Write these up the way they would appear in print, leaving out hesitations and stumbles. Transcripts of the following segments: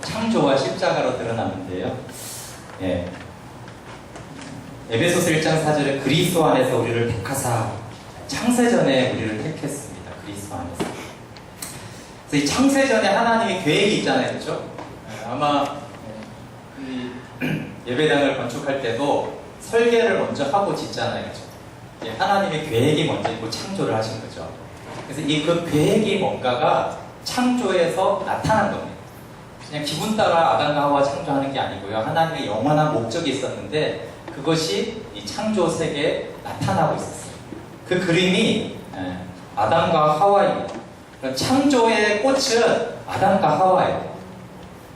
창조와 십자가로 드러나는데요. 예. 에베소서 1장 4절에 그리스도 안에서 우리를 택하사, 창세전에 우리를 택했습니다. 그리스도 안에서. 그래서 이 창세전에 하나님의 계획이 있잖아요, 그렇죠? 아마 이 예배당을 건축할 때도 설계를 먼저 하고 짓잖아요, 그렇죠? 하나님의 계획이 먼저 있고 창조를 하신 거죠. 그래서 그 계획이 뭔가가 창조에서 나타난 겁니다. 그냥 기분 따라 아담과 하와 창조하는 게 아니고요. 하나님의 영원한 목적이 있었는데 그것이 이 창조 세계에 나타나고 있었어요. 그 그림이 아담과 하와입니다. 창조의 꽃은 아담과 하와예요.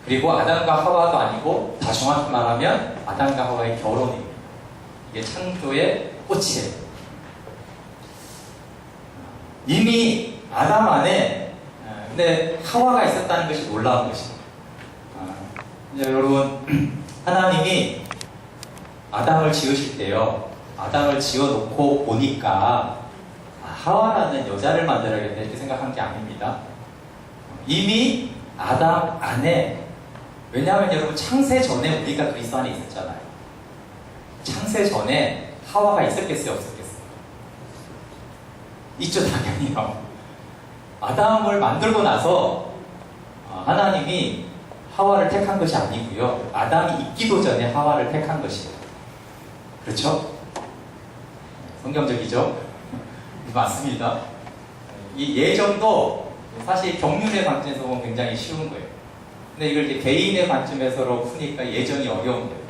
그리고 아담과 하와도 아니고 더 정확히 말하면 아담과 하와의 결혼입니다. 이게 창조의 꽃이에요. 이미 아담 안에 근데 하와가 있었다는 것이 놀라운 것입니다. 이제 여러분, 하나님이 아담을 지으실 때요, 아담을 지어놓고 보니까 하와라는 여자를 만들어야겠다 이렇게 생각한 게 아닙니다. 이미 아담 안에, 왜냐하면 여러분 창세 전에 우리가 그리스도 안에 있었잖아요. 창세 전에 하와가 있었겠어요, 없었겠어요? 있죠, 당연히요. 아담을 만들고 나서 하나님이 하와를 택한 것이 아니고요. 아담이 있기도 전에 하와를 택한 것이에요. 그렇죠? 성경적이죠? 맞습니다. 이 예정도 사실 경륜의 관점에서 보면 굉장히 쉬운 거예요. 근데 이걸 이제 개인의 관점에서로 푸니까 예정이 어려운 거예요.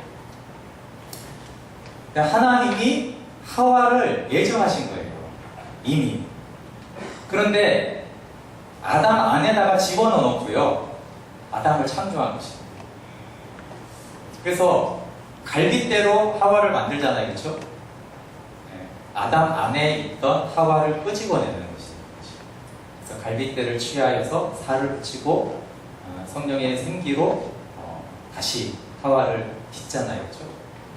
그러니까 하나님이 하와를 예정하신 거예요. 이미. 그런데 아담 안에다가 집어넣어 놓고요. 아담을 창조한 것입니다. 그래서 갈빗대로 하와를 만들잖아요, 그렇죠? 아담 안에 있던 하와를 끄집어내는 것입니다. 그래서 갈빗대를 취하여서 살을 붙이고 성령의 생기로 다시 하와를 빚잖아요, 그렇죠?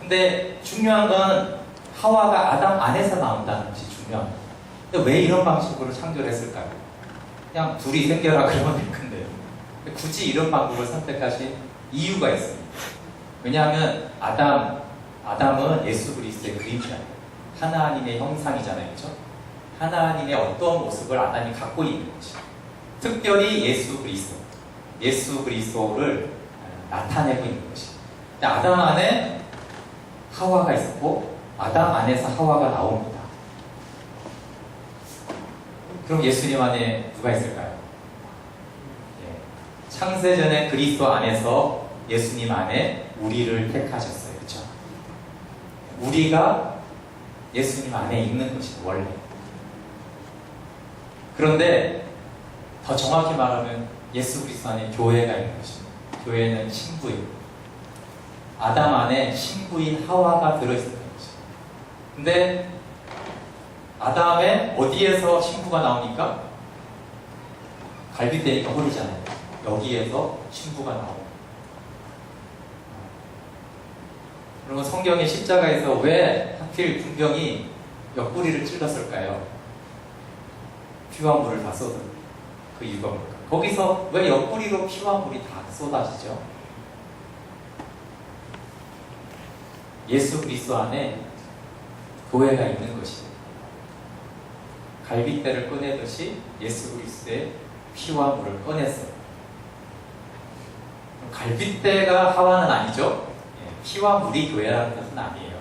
근데 중요한 건 하와가 아담 안에서 나온다는 것이 중요합니다. 근데 왜 이런 방식으로 창조를 했을까요? 그냥 둘이 생겨라 그러면 될 건데요. 굳이 이런 방법을 선택하신 이유가 있습니다. 왜냐하면 아담은 예수 그리스도의 그림자예요. 하나님의 형상이잖아요, 그렇죠? 하나님의 어떤 모습을 아담이 갖고 있는 거죠. 특별히 예수 그리스도를 나타내고 있는 것입니다. 아담 안에 하와가 있었고 아담 안에서 하와가 나옵니다. 그럼 예수님 안에 누가 있을까요? 창세전에 그리스도 안에서 예수님 안에 우리를 택하셨어요. 그렇죠? 우리가 예수님 안에 있는 것이 원래. 그런데 더 정확히 말하면 예수 그리스도 안에 교회가 있는 것입니다. 교회는 신부입니다. 아담 안에 신부인 하와가 들어있었던 것입니다. 근데 아담의 어디에서 신부가 나오니까? 갈빗대니까 홀이잖아요. 여기에서 신부가 나옵니다. 그러면 성경의 십자가에서 왜 하필 군병이 옆구리를 찔렀을까요? 피와 물을 다 쏟은 그 이유가 뭘까요? 거기서 왜 옆구리로 피와 물이 다 쏟아지죠? 예수 그리스도 안에 교회가 있는 것입니다. 갈빗대를 꺼내듯이 예수 그리스도의 피와 물을 꺼냈어요. 갈빗대가 하와는 아니죠. 피와 물이 교회라는 뜻은 아니에요.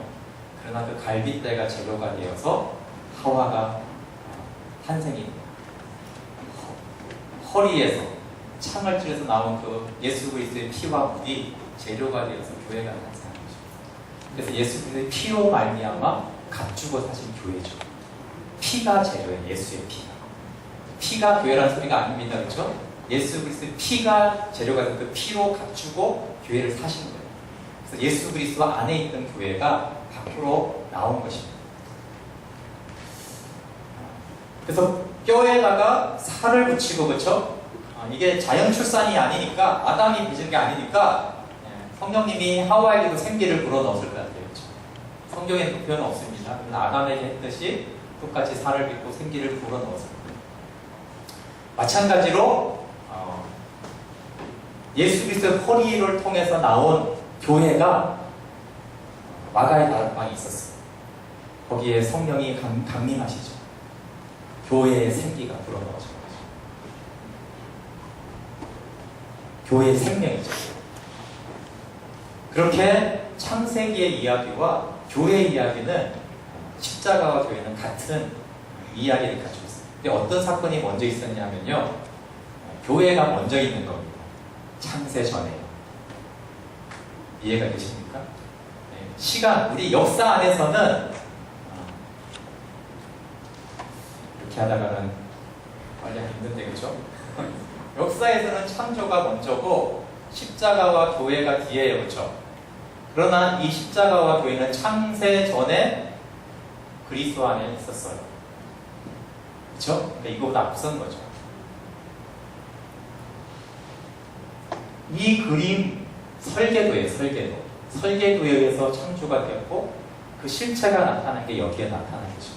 그러나 그 갈빗대가 재료가 되어서 하와가 탄생이 됩니다. 허리에서 창을 찔러서 나온 그 예수 그리스도의 피와 물이 재료가 되어서 교회가 탄생한 거죠. 그래서 예수 그리스도의 피로 말미암아 값주고 사신 교회죠. 피가 재료예요. 예수의 피가 교회라는 소리가 아닙니다, 그렇죠? 예수 그리스도의 피가 재료가 된 그 피로 값주고 교회를 사신 거예요. 그래서 예수 그리스도 안에 있던 교회가 밖으로 나온 것입니다. 그래서 뼈에다가 살을 붙이고, 그렇죠? 이게 자연 출산이 아니니까, 아담이 빚은 게 아니니까 성령님이 하와에게도 생기를 불어넣었을 것 같아요, 그렇죠? 성경에는 그 표현은 없습니다. 그러나 아담에게 했듯이 똑같이 살을 빚고 생기를 불어넣었을 거예요. 마찬가지로 예수 그리스도의 허리를 통해서 나온 교회가 마가의 다락방이 있었어요. 거기에 성령이 강림하시죠. 교회의 생기가 불어넣어진 거죠. 교회의 생명이죠. 그렇게 창세기의 이야기와 교회의 이야기는 십자가와 교회는 같은 이야기를 가지고 있어요. 근데 어떤 사건이 먼저 있었냐면요, 교회가 먼저 있는 겁니다. 창세 전에. 이해가 되십니까? 네. 시간, 우리 역사 안에서는 이렇게 하다가는 빨리 하기 힘든데, 그렇죠? 역사에서는 창조가 먼저고 십자가와 교회가 뒤에요, 그렇죠? 그러나 이 십자가와 교회는 창세 전에 그리스도 안에 있었어요. 그렇죠? 그러니까 이거보다 앞선 거죠. 이 그림 설계도예요, 설계도. 설계도에 의해서 창조가 되었고 그 실체가 나타난 게 여기에 나타난 거죠.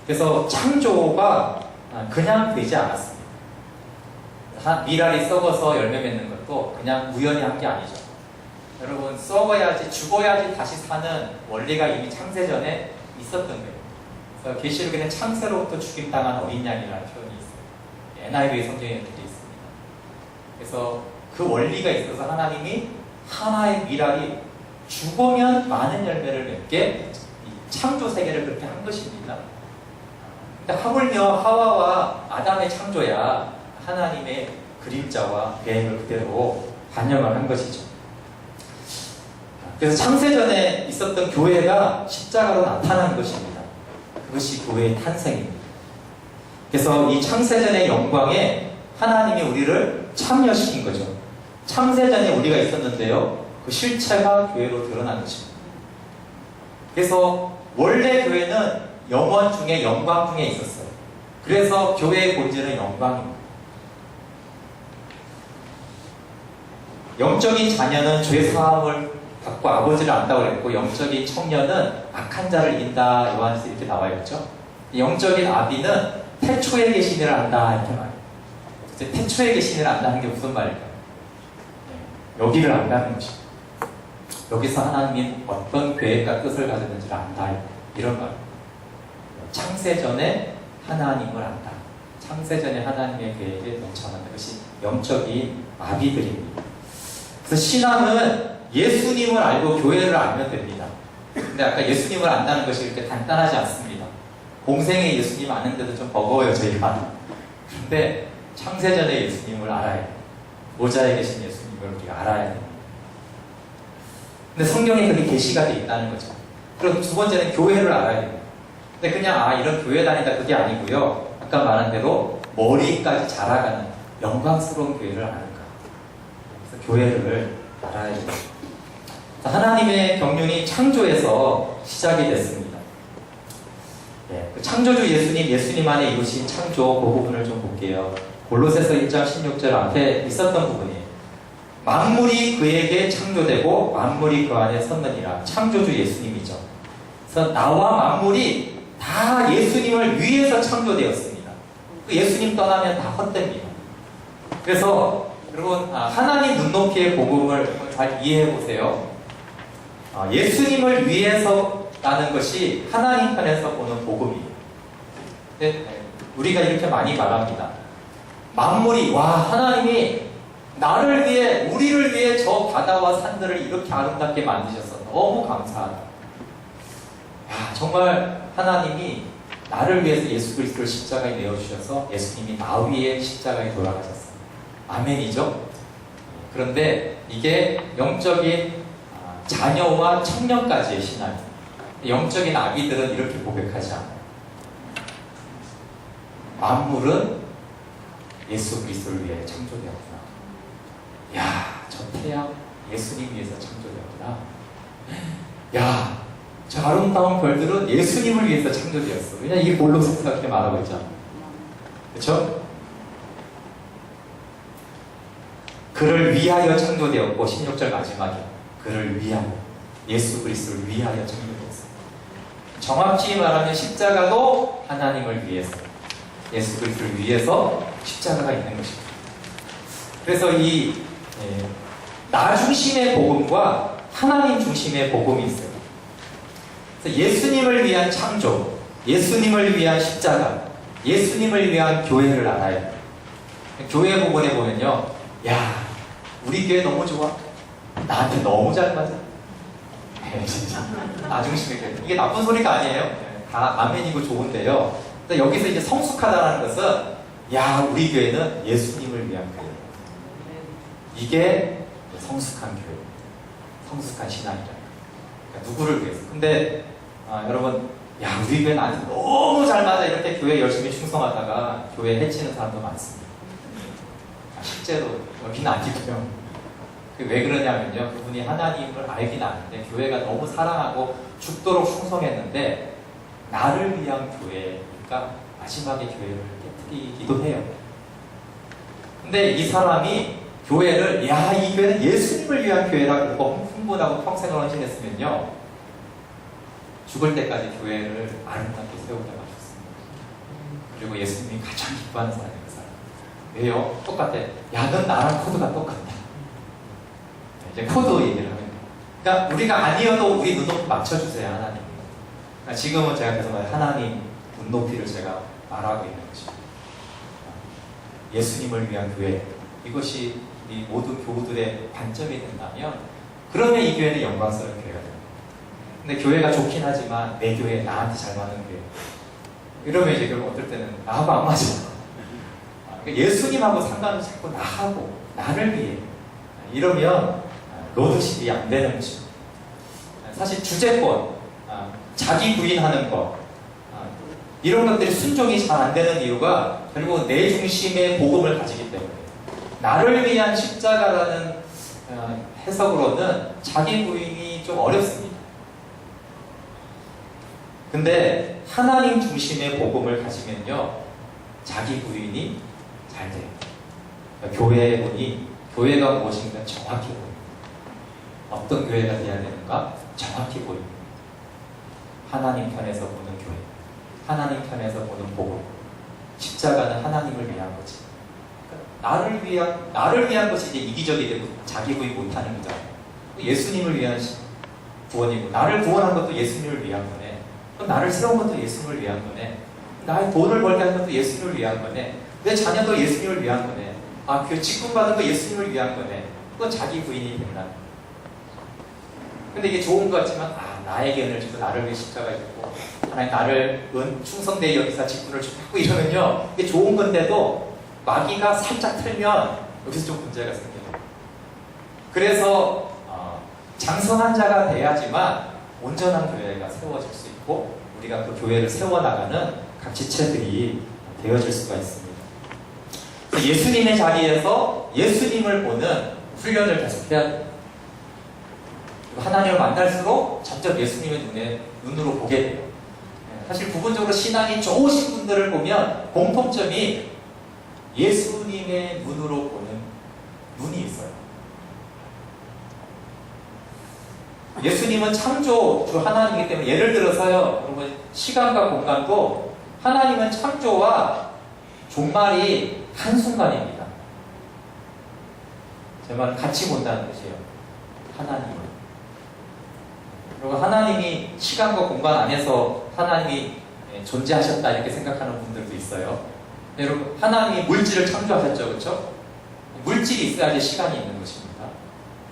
그래서 창조가 그냥 되지 않았습니다. 미랄이 썩어서 열매 맺는 것도 그냥 우연히 한 게 아니죠. 여러분, 썩어야지, 죽어야지 다시 사는 원리가 이미 창세전에 있었던 거예요. 그래서 계시록에는 창세로부터 죽임당한 어린 양이라는 표현이 있어요. NIV 성경에 그렇게 있습니다. 그래서 그 원리가 있어서 하나님이 하나의 미랄이 죽으면 많은 열매를 맺게 창조 세계를 그렇게 한 것입니다. 그러니까 하물며 하와와 아담의 창조야 하나님의 그림자와 계획을 그대로 반영을 한 것이죠. 그래서 창세전에 있었던 교회가 십자가로 나타난 것입니다. 그것이 교회의 탄생입니다. 그래서 이 창세전의 영광에 하나님이 우리를 참여시킨 거죠. 창세전에 우리가 있었는데요, 그 실체가 교회로 드러난 것입니다. 그래서 원래 교회는 영원 중에 영광 중에 있었어요. 그래서 교회의 본질은 영광입니다. 영적인 자녀는 죄 사함을 받고 아버지를 안다고 그랬고, 영적인 청년은 악한 자를 이긴다, 요한에서 이렇게 나와 있죠. 영적인 아비는 태초에 계신 이를 안다, 이렇게 말해요. 태초에 계신 이를 안다는 게 무슨 말일까요? 여기를 안다는 것입니다. 여기서 하나님이 어떤 계획과 뜻을 가졌는지를 안다, 이런 말. 창세전에 하나님을 안다. 창세전에 하나님의 계획에 동참한다. 그것이 영적인 아비들입니다. 그래서 신앙은 예수님을 알고 교회를 알면 됩니다. 근데 아까 예수님을 안다는 것이 이렇게 간단하지 않습니다. 공생에 예수님 아는데도 좀 버거워요, 저희가. 근데 창세전에 예수님을 알아야 돼요. 모자에 계신 예수님을 우리가 알아야 돼요. 근데 성경에 그게 계시가 되어 있다는 거죠. 그리고 두 번째는 교회를 알아야 돼요. 근데 그냥 이런 교회 다니다 그게 아니고요. 아까 말한 대로 머리까지 자라가는 영광스러운 교회를 아는 것. 그래서 교회를 알아야 돼요. 하나님의 경륜이 창조에서 시작이 됐습니다. 네, 그 창조주 예수님 안에 이루신 창조, 그 부분을 좀 볼게요. 골로새서 1장 16절 앞에 있었던 부분이에요. 만물이 그에게 창조되고 만물이 그 안에 섰느니라. 창조주 예수님이죠. 그래서 나와 만물이 다 예수님을 위해서 창조되었습니다. 그 예수님 떠나면 다 헛됩니다. 그래서 여러분, 하나님 눈높이의 복음을 잘 이해해 보세요. 예수님을 위해서라는 것이 하나님 편에서 보는 복음이에요. 우리가 이렇게 많이 말합니다. 만물이, 하나님이 나를 위해, 우리를 위해 저 바다와 산들을 이렇게 아름답게 만드셔서 너무 감사하다. 정말 하나님이 나를 위해서 예수 그리스도를 십자가에 내어주셔서 예수님이 나 위에 십자가에 돌아가셨어요. 아멘이죠? 그런데 이게 영적인 자녀와 청년까지의 신앙입니다. 영적인 아기들은 이렇게 고백하지 않아요. 만물은 예수 그리스도를 위해 창조되었구나. 저 태양 예수님 위해서 창조되었구나. 저 아름다운 별들은 예수님을 위해서 창조되었어. 왜냐면 이게 골로새서 그렇게 말하고 있잖아요. 그렇죠? 그를 위하여 창조되었고, 16절 마지막에 그를 위하여, 예수 그리스도를 위하여 창조되었어요. 정확히 말하면 십자가도 하나님을 위해서, 예수 그리스도를 위해서 십자가가 있는 것입니다. 그래서 나 중심의 복음과 하나님 중심의 복음이 있어요. 그래서 예수님을 위한 창조, 예수님을 위한 십자가, 예수님을 위한 교회를 알아야 돼요. 교회 부분에 보면요, 야, 우리 교회 너무 좋아. 나한테 너무 잘 맞아. 네, 진짜. 나 중심의 교회. 이게 나쁜 소리가 아니에요. 다 아멘이고 좋은데요. 근데 여기서 이제 성숙하다는 것은, 야, 우리 교회는 예수님을 위한 교회. 이게 성숙한 교회, 성숙한 신앙이다. 그러니까 누구를 위해서. 근데 여러분, 야, 우리 교회 나한테 너무 잘 맞아. 이렇게 교회 열심히 충성하다가 교회 해치는 사람도 많습니다. 실제로 여기는 아니고요. 왜 그러냐면요, 그분이 하나님을 알긴 아는데 교회가 너무 사랑하고 죽도록 충성했는데 나를 위한 교회니까 마지막에 교회를 깨뜨리기도 해요. 근데 이 사람이 교회를, 야, 이 교회는 예수님을 위한 교회라고 그러고 흥분하고 평생을 헌신했으면요, 죽을 때까지 교회를 아름답게 세우다가 죽습니다. 그리고 예수님이 가장 기뻐하는 사람이 그 사람. 왜요? 똑같아. 야, 넌 나랑 코드가 똑같다. 이제 코드 얘기를 하면, 그러니까 우리가 아니어도 우리 눈높이 맞춰주세요, 하나님. 그러니까 지금은 제가 계속 하나님 눈높이를 제가 말하고 있는 것입니다. 예수님을 위한 교회, 이것이 이 모든 교우들의 관점이 된다면, 그러면 이 교회는 영광스러운 교회가 됩니다. 근데 교회가 좋긴 하지만 내 교회, 나한테 잘 맞는 교회, 이러면 이제 결국 어떨 때는 나하고 안 맞아. 그러니까 예수님하고 상관은 자꾸 나하고, 나를 위해, 이러면 로드십이 안 되는 것입니다. 사실 주제권, 자기 부인하는 것, 이런 것들이 순종이 잘 안 되는 이유가 결국 내 중심의 복음을 가지기 때문에, 나를 위한 십자가라는 해석으로는 자기 부인이 좀 어렵습니다. 근데 하나님 중심의 복음을 가지면요, 자기 부인이 잘 돼요. 그러니까 교회에 보니 교회가 무엇인가 정확히 보입니다. 어떤 교회가 되어야 되는가 정확히 보입니다. 하나님 편에서 보는 교회, 하나님 편에서 보는 복음, 십자가는 하나님을 위한 거지. 그러니까 나를 위한 것이 이제 이기적이 되고 자기 부인 못하는 거잖아요. 예수님을 위한 구원이고, 나를 구원한 것도 예수님을 위한 거네. 그럼 나를 세운 것도 예수님을 위한 거네. 나의 돈을 벌게 한 것도 예수님을 위한 거네. 내 자녀도 예수님을 위한 거네. 그 직분 받은 거 예수님을 위한 거네. 그건 자기 부인이 된다. 근데 이게 좋은 것 같지만, 나에게 은혜를 주고 나를 위해 십자가 있고, 하나님 나를 충성되게 여기서 직분을 주고 이러면요, 이게 좋은 건데도 마귀가 살짝 틀면 여기서 좀 문제가 생겨요. 그래서 장성한 자가 돼야지만 온전한 교회가 세워질 수 있고, 우리가 그 교회를 세워나가는 각 지체들이 되어질 수가 있습니다. 예수님의 자리에서 예수님을 보는 훈련을 계속해야 돼요. 하나님을 만날수록 점점 예수님의 눈으로 보게 돼요. 사실 부분적으로 신앙이 좋으신 분들을 보면 공통점이 예수님의 눈으로 보는 눈이 있어요. 예수님은 창조주 하나님이기 때문에, 예를 들어서요, 여러분, 시간과 공간도 하나님은 창조와 종말이 한순간입니다. 제 말은 같이 본다는 뜻이에요. 하나님은. 그리고 하나님이 시간과 공간 안에서 하나님이 존재하셨다 이렇게 생각하는 분들도 있어요. 여러분, 하나님이 물질을 창조하셨죠, 그렇죠? 물질이 있어야지 시간이 있는 것입니다.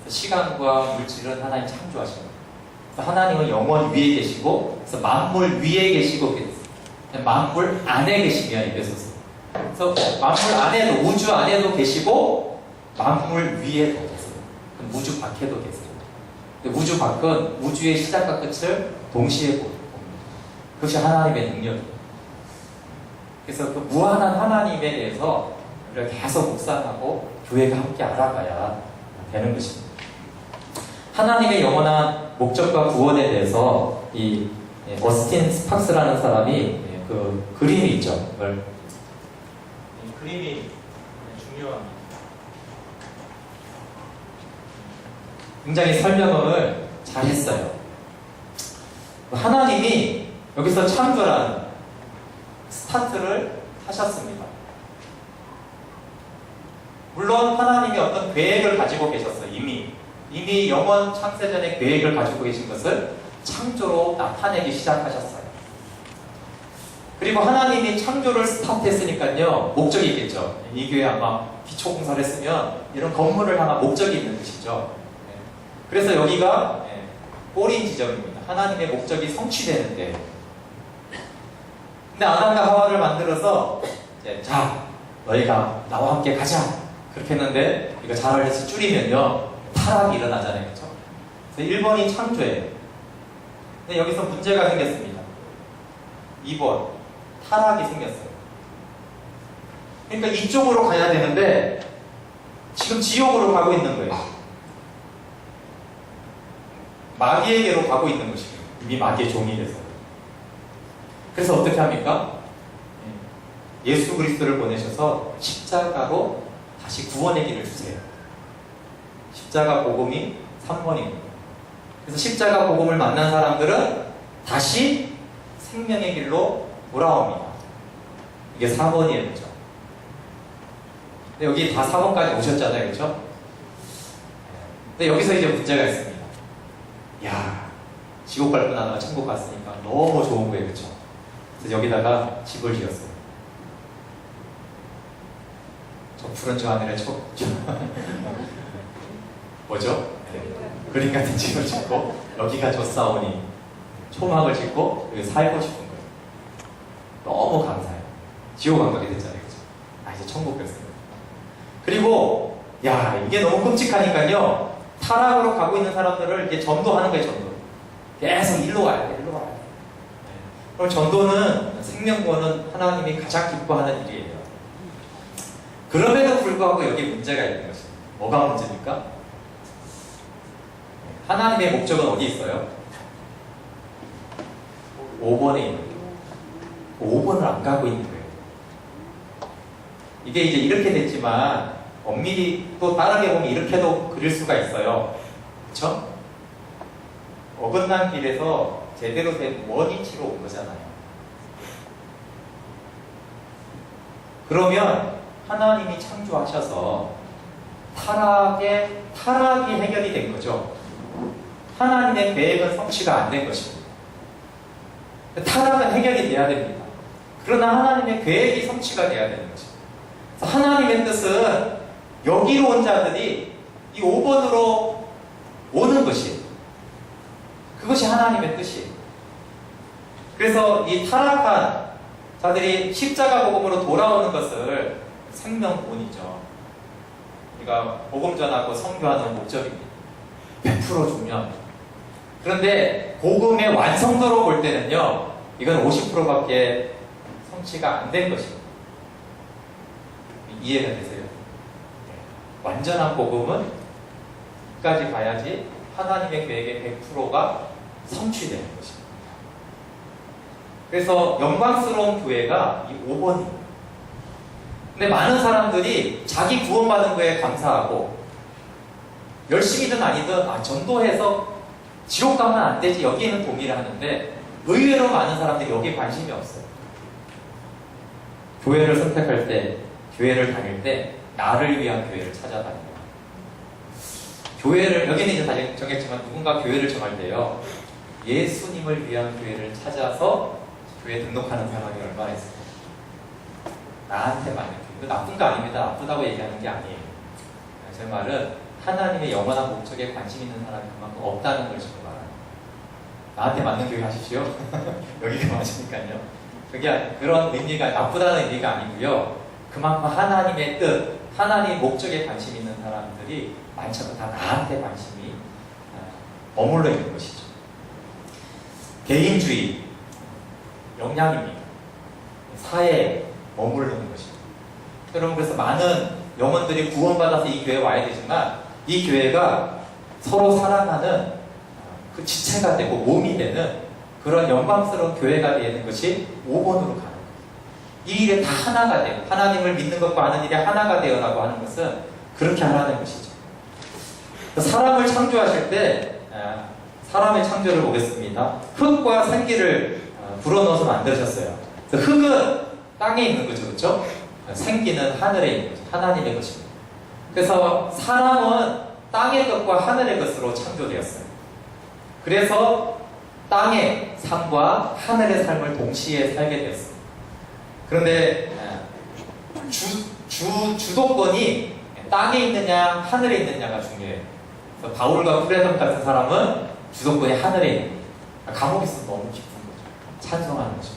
시간과 물질은 하나님 창조하신 거예요. 하나님은 영원 위에 계시고, 그래서 만물 위에 계시고, 만물 안에 계시며 에베소서. 그래서 만물 안에도, 우주 안에도 계시고, 만물 위에도 계세요. 우주 밖에도 계세요. 우주 밖은 우주의 시작과 끝을 동시에 봅니다. 그것이 하나님의 능력이에요. 그래서 그 무한한 하나님에 대해서 우리가 계속 묵상하고 교회가 함께 알아가야 되는 것입니다. 하나님의 영원한 목적과 구원에 대해서 이 어스틴 스팍스라는 사람이 그 그림이 있죠. 이 그림이 중요합니다. 굉장히 설명을 잘 했어요. 하나님이 여기서 창조라는 스타트를 하셨습니다. 물론 하나님이 어떤 계획을 가지고 계셨어요. 이미 영원 창세전에 계획을 가지고 계신 것을 창조로 나타내기 시작하셨어요. 그리고 하나님이 창조를 스타트했으니까요, 목적이 있겠죠. 이 교회 아마 기초공사를 했으면 이런 건물을 향한 목적이 있는 것이죠. 그래서 여기가 꼬린 지점입니다. 하나님의 목적이 성취되는데, 근데 아담과 하와를 만들어서 자, 너희가 나와 함께 가자, 그렇게 했는데 이거 잘 알려서 줄이면요 타락이 일어나잖아요. 그렇죠? 그래서 1번이 창조예요. 근데 여기서 문제가 생겼습니다. 2번 타락이 생겼어요. 그러니까 이쪽으로 가야 되는데 지금 지옥으로 가고 있는 거예요. 마귀에게로 가고 있는 것이에요. 이미 마귀의 종이 돼서. 그래서 어떻게 합니까? 예수 그리스도를 보내셔서 십자가로 다시 구원의 길을 주세요. 십자가 복음이 3번입니다. 그래서 십자가 복음을 만난 사람들은 다시 생명의 길로 돌아옵니다. 이게 4번이에요. 그렇죠? 근데 여기 다 4번까지 오셨잖아요. 그렇죠? 근데 여기서 이제 문제가 있습니다. 야, 지옥 갈 뻔하다가 천국 갔으니까 너무 좋은 거예요. 그렇죠? 그래서 여기다가 집을 지었어요. 저 푸른 저 하늘에 뭐죠? 그림 같은 집을 짓고 여기가 좋사오니 초막을 짓고 여기 살고 싶은 거예요. 너무 감사해요. 지옥 안 가게 됐잖아요. 그죠? 아, 이제 천국 갔어요. 그리고 야, 이게 너무 끔찍하니까요, 타락으로 가고 있는 사람들을 이제 전도하는 거예요. 전도. 계속 일로 와야 돼. 일로 와야 돼. 그럼 전도는, 생명구원은 하나님이 가장 기뻐하는 일이에요. 그럼에도 불구하고 여기 문제가 있는 것입니다. 뭐가 문제입니까? 하나님의 목적은 어디 있어요? 5번에 있는 거예요. 5번을 안 가고 있는 거예요. 이게 이제 이렇게 됐지만 엄밀히 또 다르게 보면 이렇게도 그릴 수가 있어요. 그쵸? 어긋난 길에서 제대로 된 원위치로 온 거잖아요. 그러면 하나님이 창조하셔서 타락이 해결이 된 거죠. 하나님의 계획은 성취가 안 된 것입니다. 타락은 해결이 돼야 됩니다. 그러나 하나님의 계획이 성취가 돼야 되는 것입니다. 하나님의 뜻은 여기로 온 자들이 이 5번으로 오는 것이에요. 그것이 하나님의 뜻이에요. 그래서 이 타락한 자들이 십자가 복음으로 돌아오는 것을 생명구원이죠. 우리가 복음 전하고 선교하는 목적입니다. 100% 중요합니다. 그런데 복음의 완성도로 볼 때는요, 이건 50%밖에 성취가 안 된 것입니다. 이해가 되세요? 완전한 복음은 끝까지 가야지 하나님의 계획의 100%가 성취되는 것입니다. 그래서 영광스러운 교회가 이 5번입니다. 근데 많은 사람들이 자기 구원받은 거에 감사하고 열심히든 아니든 전도해서 지옥 가면 안 되지, 여기에는 동의를 하는데 의외로 많은 사람들이 여기에 관심이 없어요. 교회를 선택할 때, 교회를 다닐 때 나를 위한 교회를 찾아다닙니다. 교회를, 여기는 이제 다 정했지만 누군가 교회를 정할 때요, 예수님을 위한 교회를 찾아서 교회에 등록하는 사람이 얼마나 있어요. 나한테만 이렇게. 이거 나쁜 거 아닙니다. 나쁘다고 얘기하는 게 아니에요. 제 말은 하나님의 영원한 목적에 관심 있는 사람이 그만큼 없다는 걸 지금 말합니다. 나한테 맞는 교회 하십시오. 여기가 맞으니까요. 그게 그런 의미가, 나쁘다는 의미가 아니고요. 그만큼 하나님의 뜻, 하나님의 목적에 관심 있는 사람들이 많잖아요. 다 나한테 관심이 머물러 있는 것이죠. 개인주의, 역량입니다. 사회에 머무르는 것이죠. 여러분, 그래서 많은 영혼들이 구원받아서 이 교회에 와야 되지만 이 교회가 서로 사랑하는 그 지체가 되고 몸이 되는 그런 영광스러운 교회가 되는 것이 5번으로 가는 거예요. 이 일에 다 하나가 되고 하나님을 믿는 것과 아는 일에 하나가 되어라고 하는 것은 그렇게 하라는 것이죠. 사람을 창조하실 때 사람의 창조를 보겠습니다. 흙과 생기를 불어넣어서 만드셨어요. 흙은 땅에 있는 거죠. 그렇죠? 생기는 하늘에 있는 거죠. 하나님의 것입니다. 그래서 사람은 땅의 것과 하늘의 것으로 창조되었어요. 그래서 땅의 삶과 하늘의 삶을 동시에 살게 되었어요. 그런데 주도권이 땅에 있느냐 하늘에 있느냐가 중요해요. 그래서 바울과 프레덤 같은 사람은 주도권이 하늘에 있는 거예요. 감옥에 있어서 너무 깊은 거죠. 찬성하는 거죠.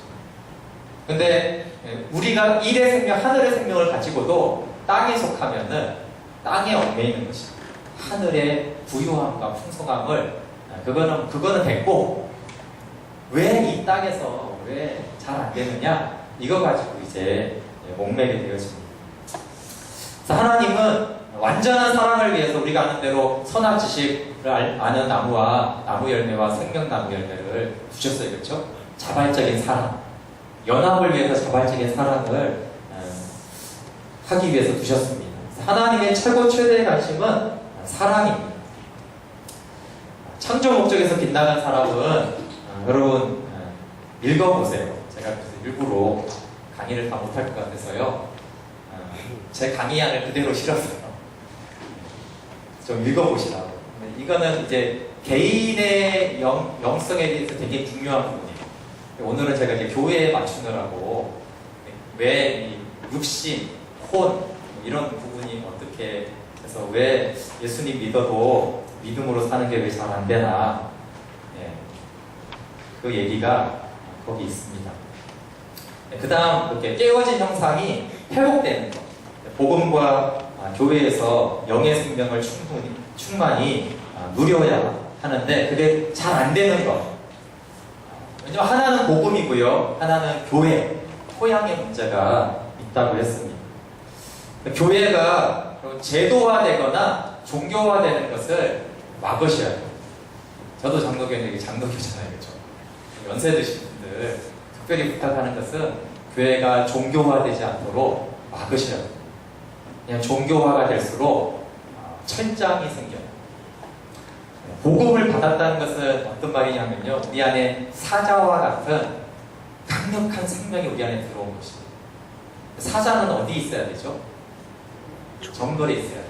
근데 우리가 일의 생명, 하늘의 생명을 가지고도 땅에 속하면은 땅에 얽매이는 것이죠. 하늘의 부유함과 풍성함을 그거는 됐고 왜 이 땅에서 왜 잘 안 되느냐 이거 가지고 이제 목매게 되어집니다. 그래서 하나님은 완전한 사랑을 위해서 우리가 아는 대로 선악 지식을 아는 나무와 나무 열매와 생명나무 열매를 주셨어요. 그렇죠? 자발적인 사랑, 연합을 위해서 자발적인 사랑을 하기 위해서 두셨습니다. 하나님의 최고 최대의 관심은 사랑입니다. 창조 목적에서 빗나간 사람은 여러분 읽어보세요. 제가 그래서 일부러 강의를 다 못할 것 같아서요. 제 강의안을 그대로 실었어요. 좀 읽어보시라고. 이거는 이제 개인의 영성에 대해서 되게 중요한 부분이에요. 오늘은 제가 이제 교회에 맞추느라고 왜 이 육신, 혼 이런 부분이 어떻게 해서 왜 예수님 믿어도 믿음으로 사는 게 왜 잘 안 되나 그 얘기가 거기 있습니다. 그 다음 이렇게 깨어진 형상이 회복되는 것. 복음과 교회에서 영의 생명을 충만히 누려야 하는데 그게 잘 안 되는 것. 왜냐면 하나는 복음이고요. 하나는 교회, 토양의 문제가 있다고 했습니다. 교회가 제도화되거나 종교화되는 것을 막으셔야 돼요. 저도 장로교인데 장로교잖아요. 그렇죠? 연세 드신 분들 특별히 부탁하는 것은 교회가 종교화되지 않도록 막으셔야 돼요. 그냥 종교화가 될수록 천장이 생겨요. 복음을 받았다는 것은 어떤 말이냐면요. 우리 안에 사자와 같은 강력한 생명이 우리 안에 들어온 것입니다. 사자는 어디 있어야 되죠? 정글에 있어야 돼요.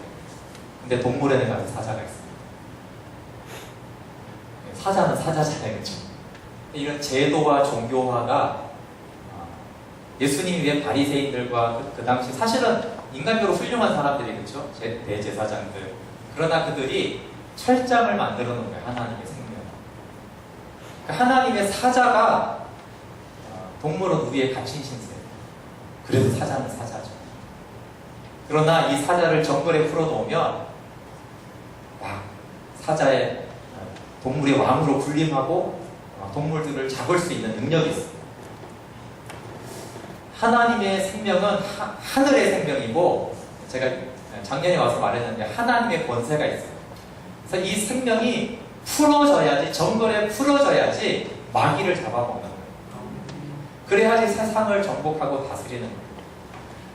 근데 동물에는 가서 사자가 있습니다. 사자는 사자잖아요. 그렇죠? 이런 제도와 종교화가 예수님이 왜 바리새인들과 그 당시 사실은 인간적으로 훌륭한 사람들이 그렇죠? 대제사장들. 그러나 그들이 철장을 만들어 놓은 거예요. 하나님의 생명. 그러니까 하나님의 사자가 동물은 우리의 갇힌 신세예요. 그래서 사자는 사자죠. 그러나 이 사자를 정글에 풀어놓으면 사자의 동물의 왕으로 군림하고 동물들을 잡을 수 있는 능력이 있습니다. 하나님의 생명은 하늘의 생명이고 제가 작년에 와서 말했는데 하나님의 권세가 있어요. 그래서 이 생명이 풀어져야지 정글에 풀어져야지 마귀를 잡아먹는 거예요. 그래야지 세상을 정복하고 다스리는 거예요.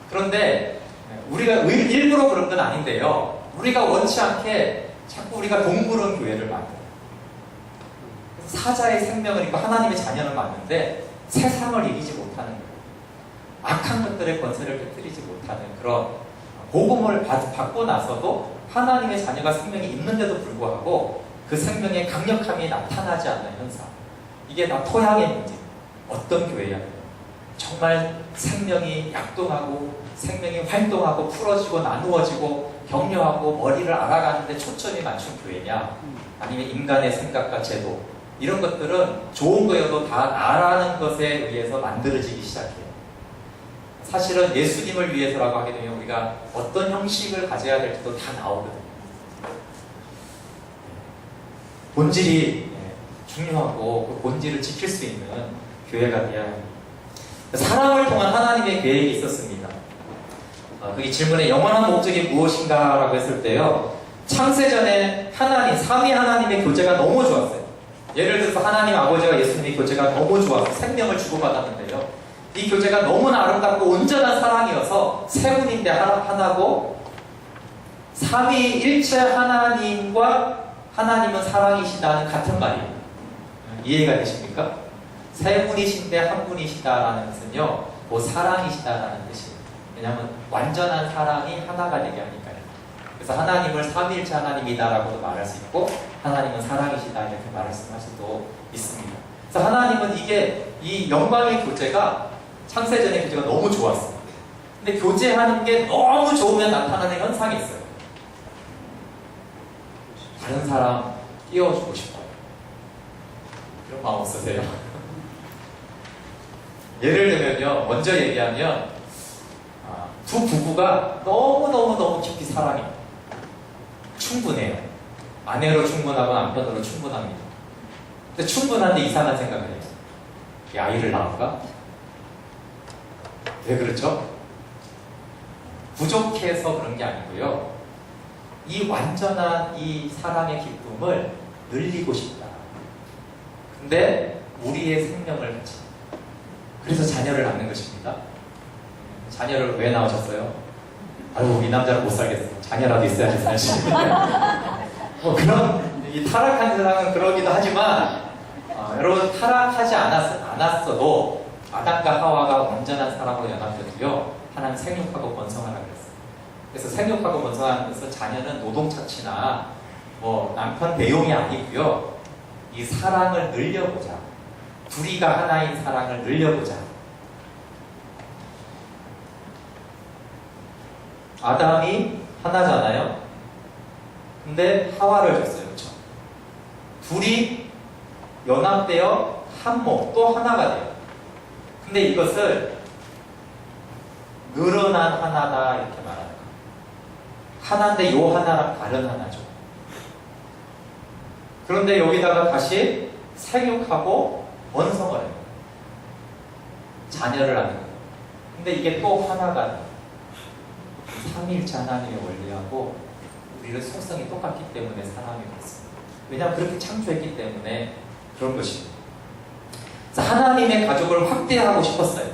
그런데 우리가 일부러 그런 건 아닌데요. 우리가 원치 않게 자꾸 우리가 동물원 교회를 만들어요. 사자의 생명을 입고 하나님의 자녀는 맞는데 세상을 이기지 못하는 거예요. 악한 것들의 권세를 깨뜨리지 못하는 그런 복음을 받고 나서도 하나님의 자녀가 생명이 있는데도 불구하고 그 생명의 강력함이 나타나지 않는 현상. 이게 다 토양의 문제. 어떤 교회야? 정말 생명이 약동하고 생명이 활동하고 풀어지고 나누어지고 격려하고 머리를 알아가는데 초점이 맞춘 교회냐? 아니면 인간의 생각과 제도 이런 것들은 좋은 거여도 다 나라는 것에 의해서 만들어지기 시작해요. 사실은 예수님을 위해서라고 하게 되면 우리가 어떤 형식을 가져야 될지도 다 나오거든요. 본질이 중요하고 그 본질을 지킬 수 있는 교회가 되어야 합니다. 사랑을 통한 하나님의 계획이 있었습니다. 그게 질문에 영원한 목적이 무엇인가 라고 했을 때요. 창세전에 하나님, 삼위 하나님의 교제가 너무 좋았어요. 예를 들어서 하나님 아버지와 예수님의 교제가 너무 좋아서 생명을 주고받았는데요. 이 교제가 너무나 아름답고 온전한 사랑이어서 세 분인데 하나고 삼위일체 하나님과 하나님은 사랑이시다는 같은 말이에요. 이해가 되십니까? 세 분이신데 한 분이시다라는 것은요, 뭐 사랑이시다라는 뜻이에요. 왜냐하면 완전한 사랑이 하나가 되게 하니까요. 그래서 하나님을 삼위일체 하나님이다라고도 말할 수 있고 하나님은 사랑이시다 이렇게 말씀할 수도 있습니다. 그래서 하나님은 이 영광의 교제가 창세전의 교제가 너무 좋았어요. 근데 교제하는 게 너무 좋으면 나타나는 현상이 있어요. 다른 사람 끼워주고 싶어요. 그런 마음 없으세요? 예를 들면요, 먼저 얘기하면 두 부부가 너무 깊이 사랑해요. 충분해요. 아내로 충분하고 남편으로 충분합니다. 근데 충분한데 이상한 생각을 해요. 이 아이를 낳을까? 왜 그렇죠? 부족해서 그런 게 아니고요. 이 완전한 이 사랑의 기쁨을 늘리고 싶다. 근데 우리의 생명을 같이. 그래서 자녀를 낳는 것입니다. 자녀를 왜 낳으셨어요? 아유, 이 남자는 못 살겠어. 자녀라도 있어야지 살지. 뭐 그런 이 타락한 세상은 그러기도 하지만 여러분 타락하지 않았어도 아담과 하와가 완전한 사랑으로 연합되고요. 하나님 생육하고 번성하라 그랬어요. 그래서 생육하고 번성하는 것은 자녀는 노동자치나 뭐 남편 배용이 아니고요. 이 사랑을 늘려보자. 둘이가 하나인 사랑을 늘려보자. 아담이 하나잖아요. 근데 하와를 줬어요. 그렇죠? 둘이 연합되어 한 몸, 또 하나가 돼요. 근데 이것을 늘어난 하나다 이렇게 말하는 거예요. 하나인데 요 하나랑 다른 하나죠. 그런데 여기다가 다시 생육하고 번성을 해요. 자녀를 낳는 거예요. 근데 이게 또 하나가 돼요. 삼위일체 하나님의 원리하고 우리의 속성이 똑같기 때문에 사람이 그렇습니다. 왜냐하면 그렇게 창조했기 때문에 그런 것입니다. 그래서 하나님의 가족을 확대하고 싶었어요.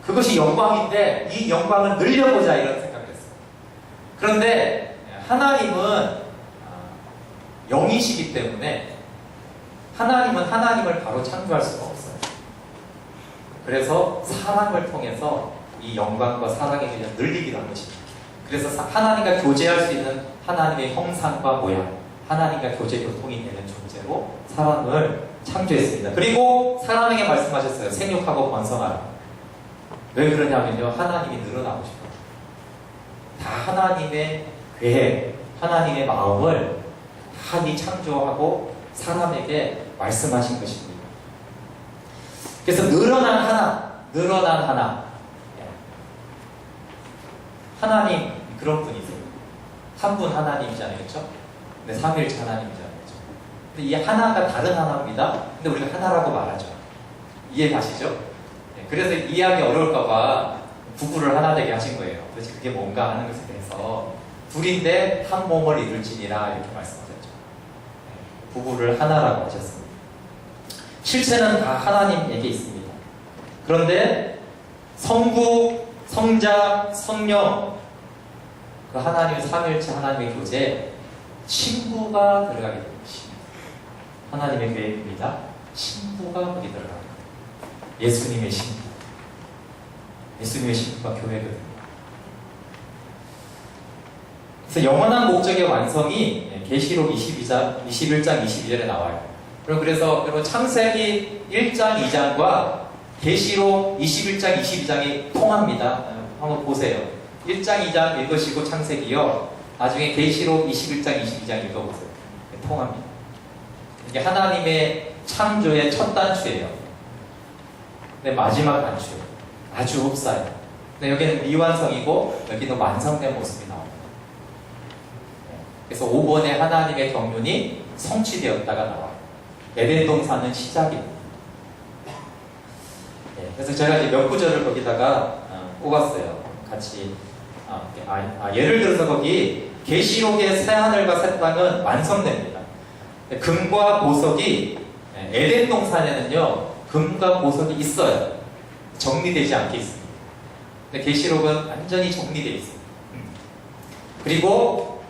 그것이 영광인데 이 영광을 늘려보자 이런 생각을 했어요. 그런데 하나님은 영이시기 때문에 하나님은 하나님을 바로 창조할 수가 없어요. 그래서 사랑을 통해서 이 영광과 사랑의 개념을 늘리기로 한 것입니다. 그래서 하나님과 교제할 수 있는 하나님의 형상과 모양, 하나님과 교제 교통이 되는 존재로 사람을 창조했습니다. 그리고 사람에게 말씀하셨어요. 생육하고 번성하라. 왜 그러냐면요, 하나님이 늘어나고 싶어요. 다 하나님의 계획, 하나님의 마음을 다 이 창조하고 사람에게 말씀하신 것입니다. 그래서 늘어난 하나. 하나님 그런 분이세요. 한 분 하나님이잖아요, 그렇죠? 근데 삼위일체 하나님이잖아요, 그렇죠? 근데 이 하나가 다른 하나입니다. 근데 우리가 하나라고 말하죠. 이해 가시죠? 그래서 이해하기 어려울까봐 부부를 하나 되게 하신 거예요. 도대체 그게 뭔가 하는 것에 대해서 둘인데 한 몸을 이룰지니라 이렇게 말씀하셨죠. 부부를 하나라고 하셨습니다. 실체는 다 하나님에게 있습니다. 그런데 성부, 성자, 성령, 그 하나님의 삼위일체 하나님의 교제에 신부가 들어가게 되는 것입니다. 하나님의 계획입니다. 신부가 거기 들어가는 거예요. 예수님의 신부. 예수님의 신부가 교회거든요. 그래서 영원한 목적의 완성이 계시록 21장 22절에 나와요. 그래서 창세기 1장 2장과 계시록 21장 22장이 통합니다. 한번 보세요. 1장 2장 읽으시고 창세기요. 나중에 계시록 21장 22장 읽어보세요. 통합니다. 이게 하나님의 창조의 첫 단추예요. 근데 마지막 단추예요. 아주 흡사해요. 근데 여기는 미완성이고 여기는 완성된 모습이 나옵니다. 그래서 5번에 하나님의 경륜이 성취되었다가 나와요. 에덴 동산은 시작입니다. 그래서 제가 이제 몇 구절을 거기다가 꼽았어요. 같이 예를 들어서 거기 계시록의 새 하늘과 새 땅은 완성됩니다. 금과 보석이 에덴 동산에는요 금과 보석이 있어요. 정리되지 않게 있습니다. 근데 계시록은 완전히 정리되어 있습니다. 그리고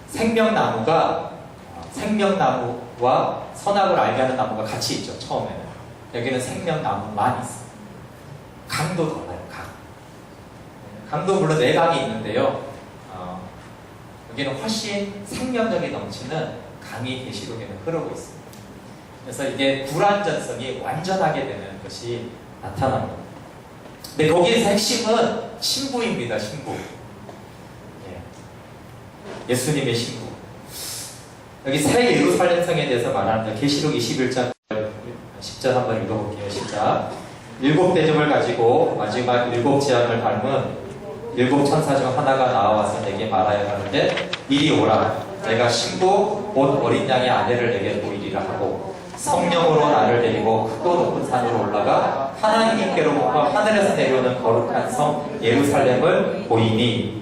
생명나무와 선악을 알게 하는 나무가 같이 있죠. 처음에는 여기는 생명나무만 있어요. 강도 달라요. 강도 물론 4강이 있는데요. 여기는 훨씬 생명력이 넘치는 강이 계시록에는 흐르고 있습니다. 그래서 이게 불완전성이 완전하게 되는 것이 나타납니다. 근데 거기에서 핵심은 신부입니다. 신부. 예수님의 신부. 여기 새 예루살렘 성에 대해서 말합니다. 계시록 21장 10절 한번 읽어볼게요. 시작. 7대접을 가지고 마지막 7재앙을 닮은 7 천사 중 하나가 나와서 내게 말하여 하는데 이리 오라. 내가 신부 곧 어린 양의 아내를 내게 보이리라 하고 성령으로 나를 데리고 크고 높은 산으로 올라가 하나님께로부터 하늘에서 내려오는 거룩한 성 예루살렘을 보이니.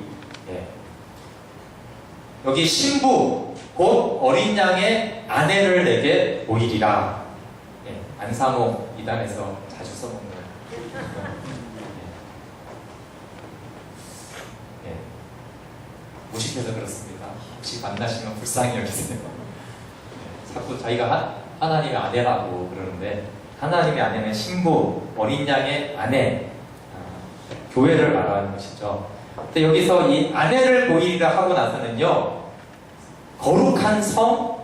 여기 신부 곧 어린 양의 아내를 내게 보이리라. 안상호 이단에서 자주 써먹는 무식해서 그렇습니다. 혹시 만나시면 불쌍히 여기세요. 자꾸 자기가 하나님의 아내라고 그러는데 하나님의 아내는 신부, 어린 양의 아내, 교회를 말하는 것이죠. 근데 여기서 이 아내를 보이리라 하고 나서는요, 거룩한 성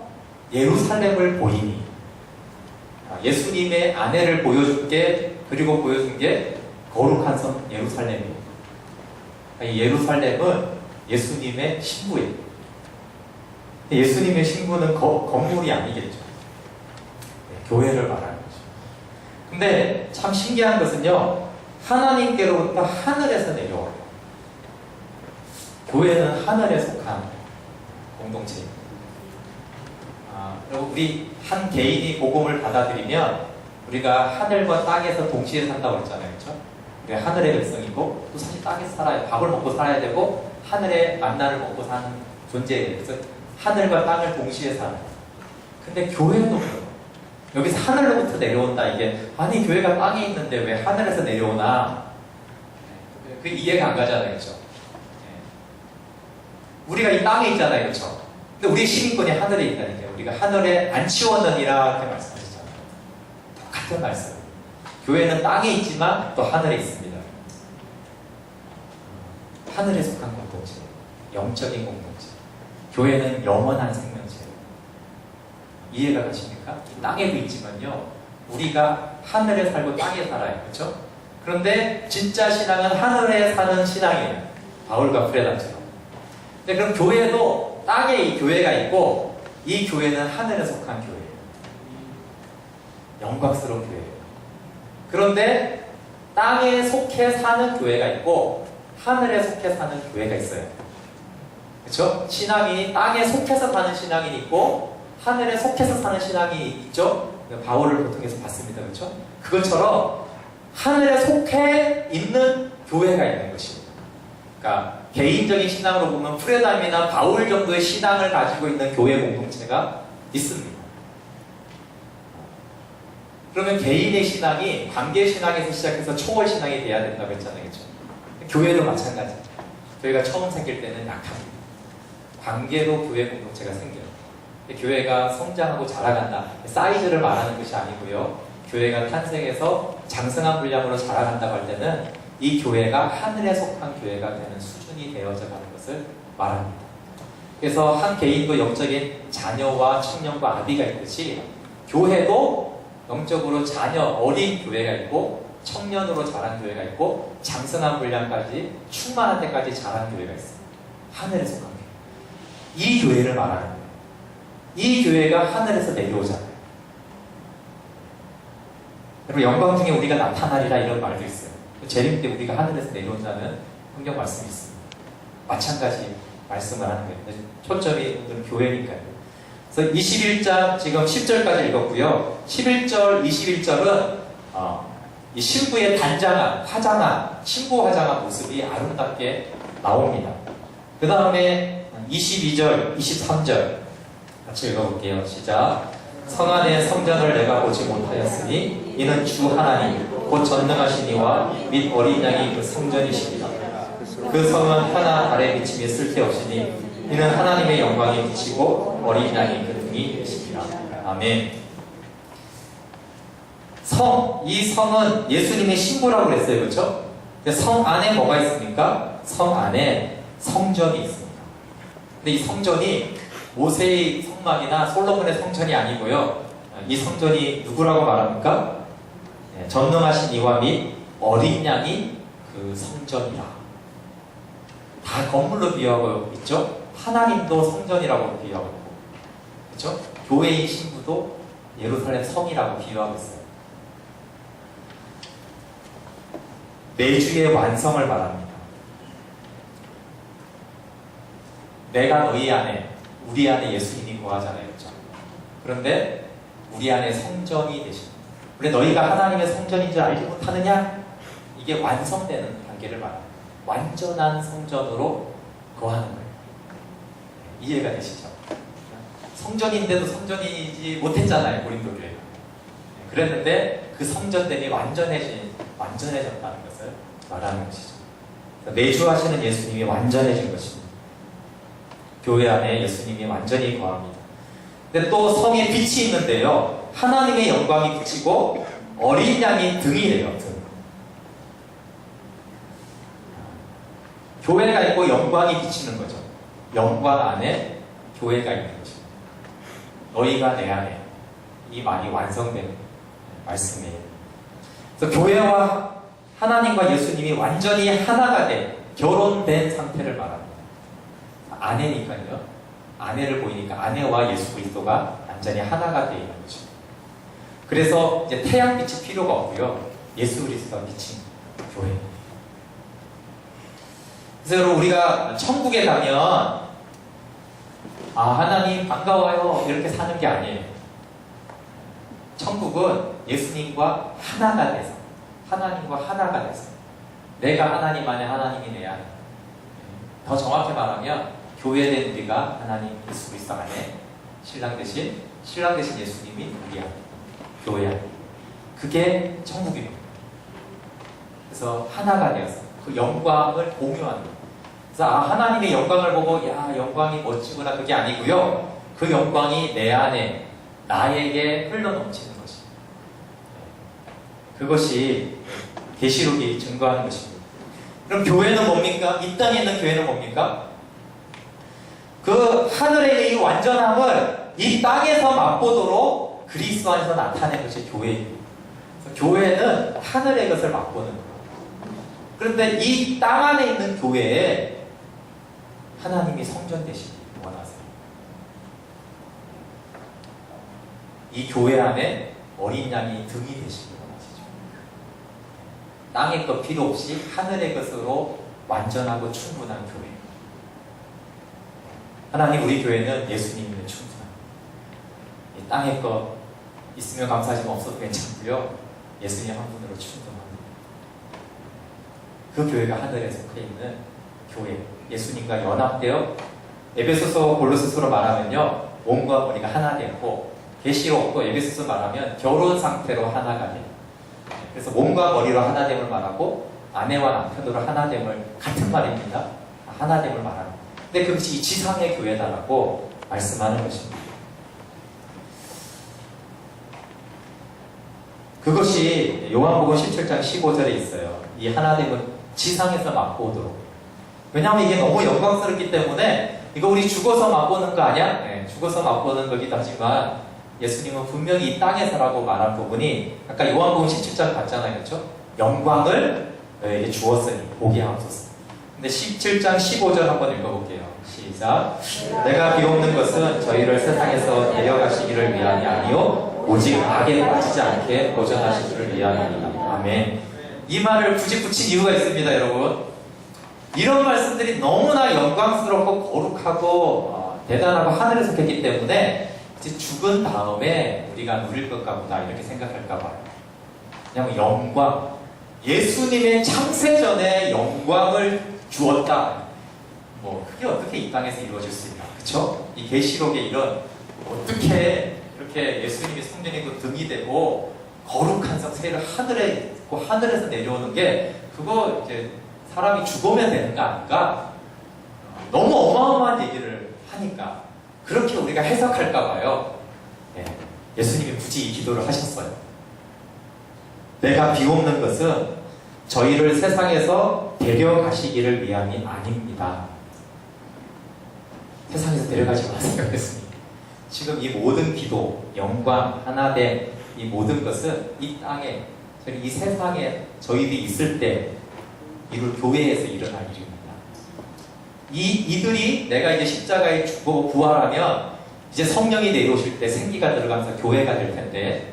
예루살렘을 보이니. 예수님의 아내를 보여줄게, 그리고 보여준 게 거룩한 성 예루살렘이에요. 이 예루살렘은 예수님의 신부예요. 예수님의 신부는 건물이 아니겠죠. 교회를 말하는 거죠. 근데 참 신기한 것은요, 하나님께로부터 하늘에서 내려와요. 교회는 하늘에 속한 공동체입니다. 그리고 우리 한 개인이 복음을 받아들이면 우리가 하늘과 땅에서 동시에 산다고 했잖아요. 그렇죠? 우리가 하늘의 백성이고 또 사실 땅에서 살아야, 밥을 먹고 살아야 되고 하늘의 만나를 먹고 사는 존재예요. 그래서 하늘과 땅을 동시에 살아요. 근데 교회도 그래요. 여기서 하늘로부터 내려온다. 이게 아니 교회가 땅에 있는데 왜 하늘에서 내려오나? 그 이해가 안 가잖아요. 그렇죠? 우리가 이 땅에 있잖아요. 그렇죠? 근데 우리의 시민권이 하늘에 있다니까요. 우리가 하늘에 안 치웠느니라 이렇게 말씀하셨잖아요. 똑같은 말씀. 교회는 땅에 있지만 또 하늘에 있습니다. 하늘에 속한 공동체, 영적인 공동체. 교회는 영원한 생명체. 이해가 가십니까? 땅에도 있지만요, 우리가 하늘에 살고 땅에 살아요. 그렇죠? 그런데 진짜 신앙은 하늘에 사는 신앙이에요. 바울과 브레다처럼. 근데 그럼 교회도 땅에 이 교회가 있고 이 교회는 하늘에 속한 교회예요. 영광스러운 교회예요. 그런데 땅에 속해 사는 교회가 있고 하늘에 속해 사는 교회가 있어요. 그렇죠? 신앙인이 땅에 속해서 사는 신앙인이 있고 하늘에 속해서 사는 신앙이 있죠? 바울을 보통해서 봤습니다. 그렇죠? 그것처럼 하늘에 속해 있는 교회가 있는 것입니다. 그러니까 개인적인 신앙으로 보면 프레담이나 바울 정도의 신앙을 가지고 있는 교회 공동체가 있습니다. 그러면 개인의 신앙이 관계 신앙에서 시작해서 초월 신앙이 돼야 된다고 했잖아요. 그렇죠? 교회도 마찬가지입니다. 교회가 처음 생길 때는 약합니다. 관계로 교회 공동체가 생겨요. 교회가 성장하고 자라간다. 사이즈를 말하는 것이 아니고요. 교회가 탄생해서 장성한 분량으로 자라간다고 할 때는 이 교회가 하늘에 속한 교회가 되는 수준이 되어져 가는 것을 말합니다. 그래서 한 개인도 영적인 자녀와 청년과 아비가 있듯이 교회도 영적으로 자녀, 어린 교회가 있고 청년으로 자란 교회가 있고 장성한 분량까지 충만한 때까지 자란 교회가 있어요. 하늘에 속한 교회. 이 교회를 말하는 거예요. 이 교회가 하늘에서 내려오잖아요. 여러분, 영광 중에 우리가 나타나리라 이런 말도 있어요. 재림 때 우리가 하늘에서 내려온다는 성경 말씀이 있습니다. 마찬가지 말씀을 하는 거예요. 초점이 오늘은 교회니까요. 그래서 21장 지금 10절까지 읽었고요. 11절, 21절은 이 신부의 단장한, 화장한, 신부 화장한 모습이 아름답게 나옵니다. 그 다음에 22절, 23절 같이 읽어볼게요. 시작. 성 안의 성전을 내가 보지 못하였으니 이는 주 하나님 곧 전능하신 이와 및 어린 양이 그 성전이십니다. 그 성은 하나 달의 비침이 쓸데없으니 이는 하나님의 영광이 비치고 어린 양이 그 등이 되십니다. 아멘. 성, 이 성은 예수님의 신부라고 그랬어요. 그렇죠? 성 안에 뭐가 있습니까? 성 안에 성전이 있습니다. 근데 이 성전이 모세의 성막이나 솔로몬의 성전이 아니고요. 이 성전이 누구라고 말합니까? 네, 전능하신 이와 및 어린 양이 그 성전이라. 다 건물로 비유하고 있죠? 하나님도 성전이라고 비유하고 있고, 그렇죠? 교회의 신부도 예루살렘 성이라고 비유하고 있어요. 내주의 완성을 말합니다. 내가 너희 안에, 우리 안에 예수님이 거하잖아요. 그렇죠? 그런데 우리 안에 성전이 되십니다. 원래 너희가 하나님의 성전인 줄 알지 못하느냐? 이게 완성되는 단계를 말합니다. 완전한 성전으로 거하는 거예요. 이해가 되시죠? 성전인데도 성전이지 못했잖아요. 고린도 교회가. 그랬는데 그 성전됨이 완전해졌다는 것을 말하는 것이죠. 내주하시는 예수님이 완전해진 것입니다. 교회 안에 예수님이 완전히 거합니다. 근데 또 성에 빛이 있는데요. 하나님의 영광이 비치고 어린 양이 등이래요. 등. 교회가 있고 영광이 비치는 거죠. 영광 안에 교회가 있는 것입니다. 너희가 내 안에. 이 말이 완성된 말씀이에요. 그래서 교회와 하나님과 예수님이 완전히 하나가 된, 결혼된 상태를 말합니다. 아내니까요. 아내를 보이니까 아내와 예수 그리스도가 완전히 하나가 되어 있는 거죠. 그래서 이제 태양빛이 필요가 없고요. 예수 그리스도가 비친 교회. 그래서 우리가 천국에 가면 하나님 반가워요 이렇게 사는 게 아니에요. 천국은 예수님과 하나가 돼서, 하나님과 하나가 돼서, 내가 하나님 안에, 하나님이 내 안에. 더 정확히 말하면 교회된 우리가 하나님 예수 그리스도 안에, 신랑 대신 예수님이 우리 안에, 교회 안에. 그게 천국입니다. 그래서 하나가 되어서 그 영광을 공유하는 거예요. 그래서 하나님의 영광을 보고 야 영광이 멋지구나, 그게 아니고요. 그 영광이 내 안에, 나에게 흘러넘치는 것입니다. 그것이 계시록이 증거하는 것입니다. 그럼 교회는 뭡니까? 이 땅에 있는 교회는 뭡니까? 그 하늘의 이 완전함을 이 땅에서 맛보도록 그리스도 안에서 나타낸 것이 교회입니다. 교회는 하늘의 것을 맛보는 거예요. 그런데 이 땅 안에 있는 교회에 하나님이 성전 되시기 원하세요. 이 교회 안에 어린 양이 등이 되시기 원하시죠. 땅의 것 필요 없이 하늘의 것으로 완전하고 충분한 교회. 하나님, 우리 교회는 예수님의 충분한, 이 땅의 것 있으면 감사하지만 없어도 괜찮고요. 예수님 한 분으로 충분합니다. 그 교회가 하늘에 속해 있는 교회, 예수님과 연합되어, 에베소서 골로새서로 말하면요, 몸과 머리가 하나 되고, 계시록도 에베소서 말하면 결혼 상태로 하나가 돼요. 그래서 몸과 머리로 하나됨을 말하고 아내와 남편으로 하나됨을, 같은 말입니다. 하나됨을 말합니다. 근데 그것이 이 지상의 교회다라고 말씀하는 것입니다. 그것이 요한복음 17장 15절에 있어요. 이 하나됨은 지상에서 맛보도록. 왜냐하면 이게 너무 영광스럽기 때문에 이거 우리 죽어서 맛보는 거 아니야? 네, 죽어서 맛보는 거기도 하지만 예수님은 분명히 이 땅에서라고 말한 부분이 아까 요한복음 17장 봤잖아요. 그렇죠? 영광을 너에게 주었으니 보게 하옵소서. 근데 17장 15절 한번 읽어볼게요. 시작. 내가 비옵는 것은 저희를 세상에서 데려가시기를 위함이 아니요 오직 악에 빠지지 않게 보전하시기를 위함입니다. 아멘. 이 말을 굳이 붙인 이유가 있습니다, 여러분. 이런 말씀들이 너무나 영광스럽고 거룩하고 대단하고 하늘에 속했기 때문에 이제 죽은 다음에 우리가 누릴 것가 보다 이렇게 생각할까 봐요. 그냥 영광, 예수님의 창세전에 영광을 주었다. 뭐 그게 어떻게 이 땅에서 이루어질 수 있나, 그쵸? 이 계시록의 이런, 어떻게 이렇게 예수님이 성전이고 등이 되고 거룩한 성세를 하늘에 있고 하늘에서 내려오는 게, 그거 이제 사람이 죽으면 되는 거 아닌가? 너무 어마어마한 얘기를 하니까 그렇게 우리가 해석할까 봐요. 네, 예수님이 굳이 이 기도를 하셨어요. 내가 비옵는 것은 저희를 세상에서 데려가시기를 위함이 아닙니다. 세상에서 내려가지 마세요. 그랬습니다. 지금 이 모든 기도, 영광, 하나됨, 이 모든 것은 이 땅에, 이 세상에 저희들이 있을 때 이룰 교회에서 일어날 일입니다. 이들이 내가 이제 십자가에 죽고 부활하면 이제 성령이 내려오실 때 생기가 들어가면서 교회가 될 텐데,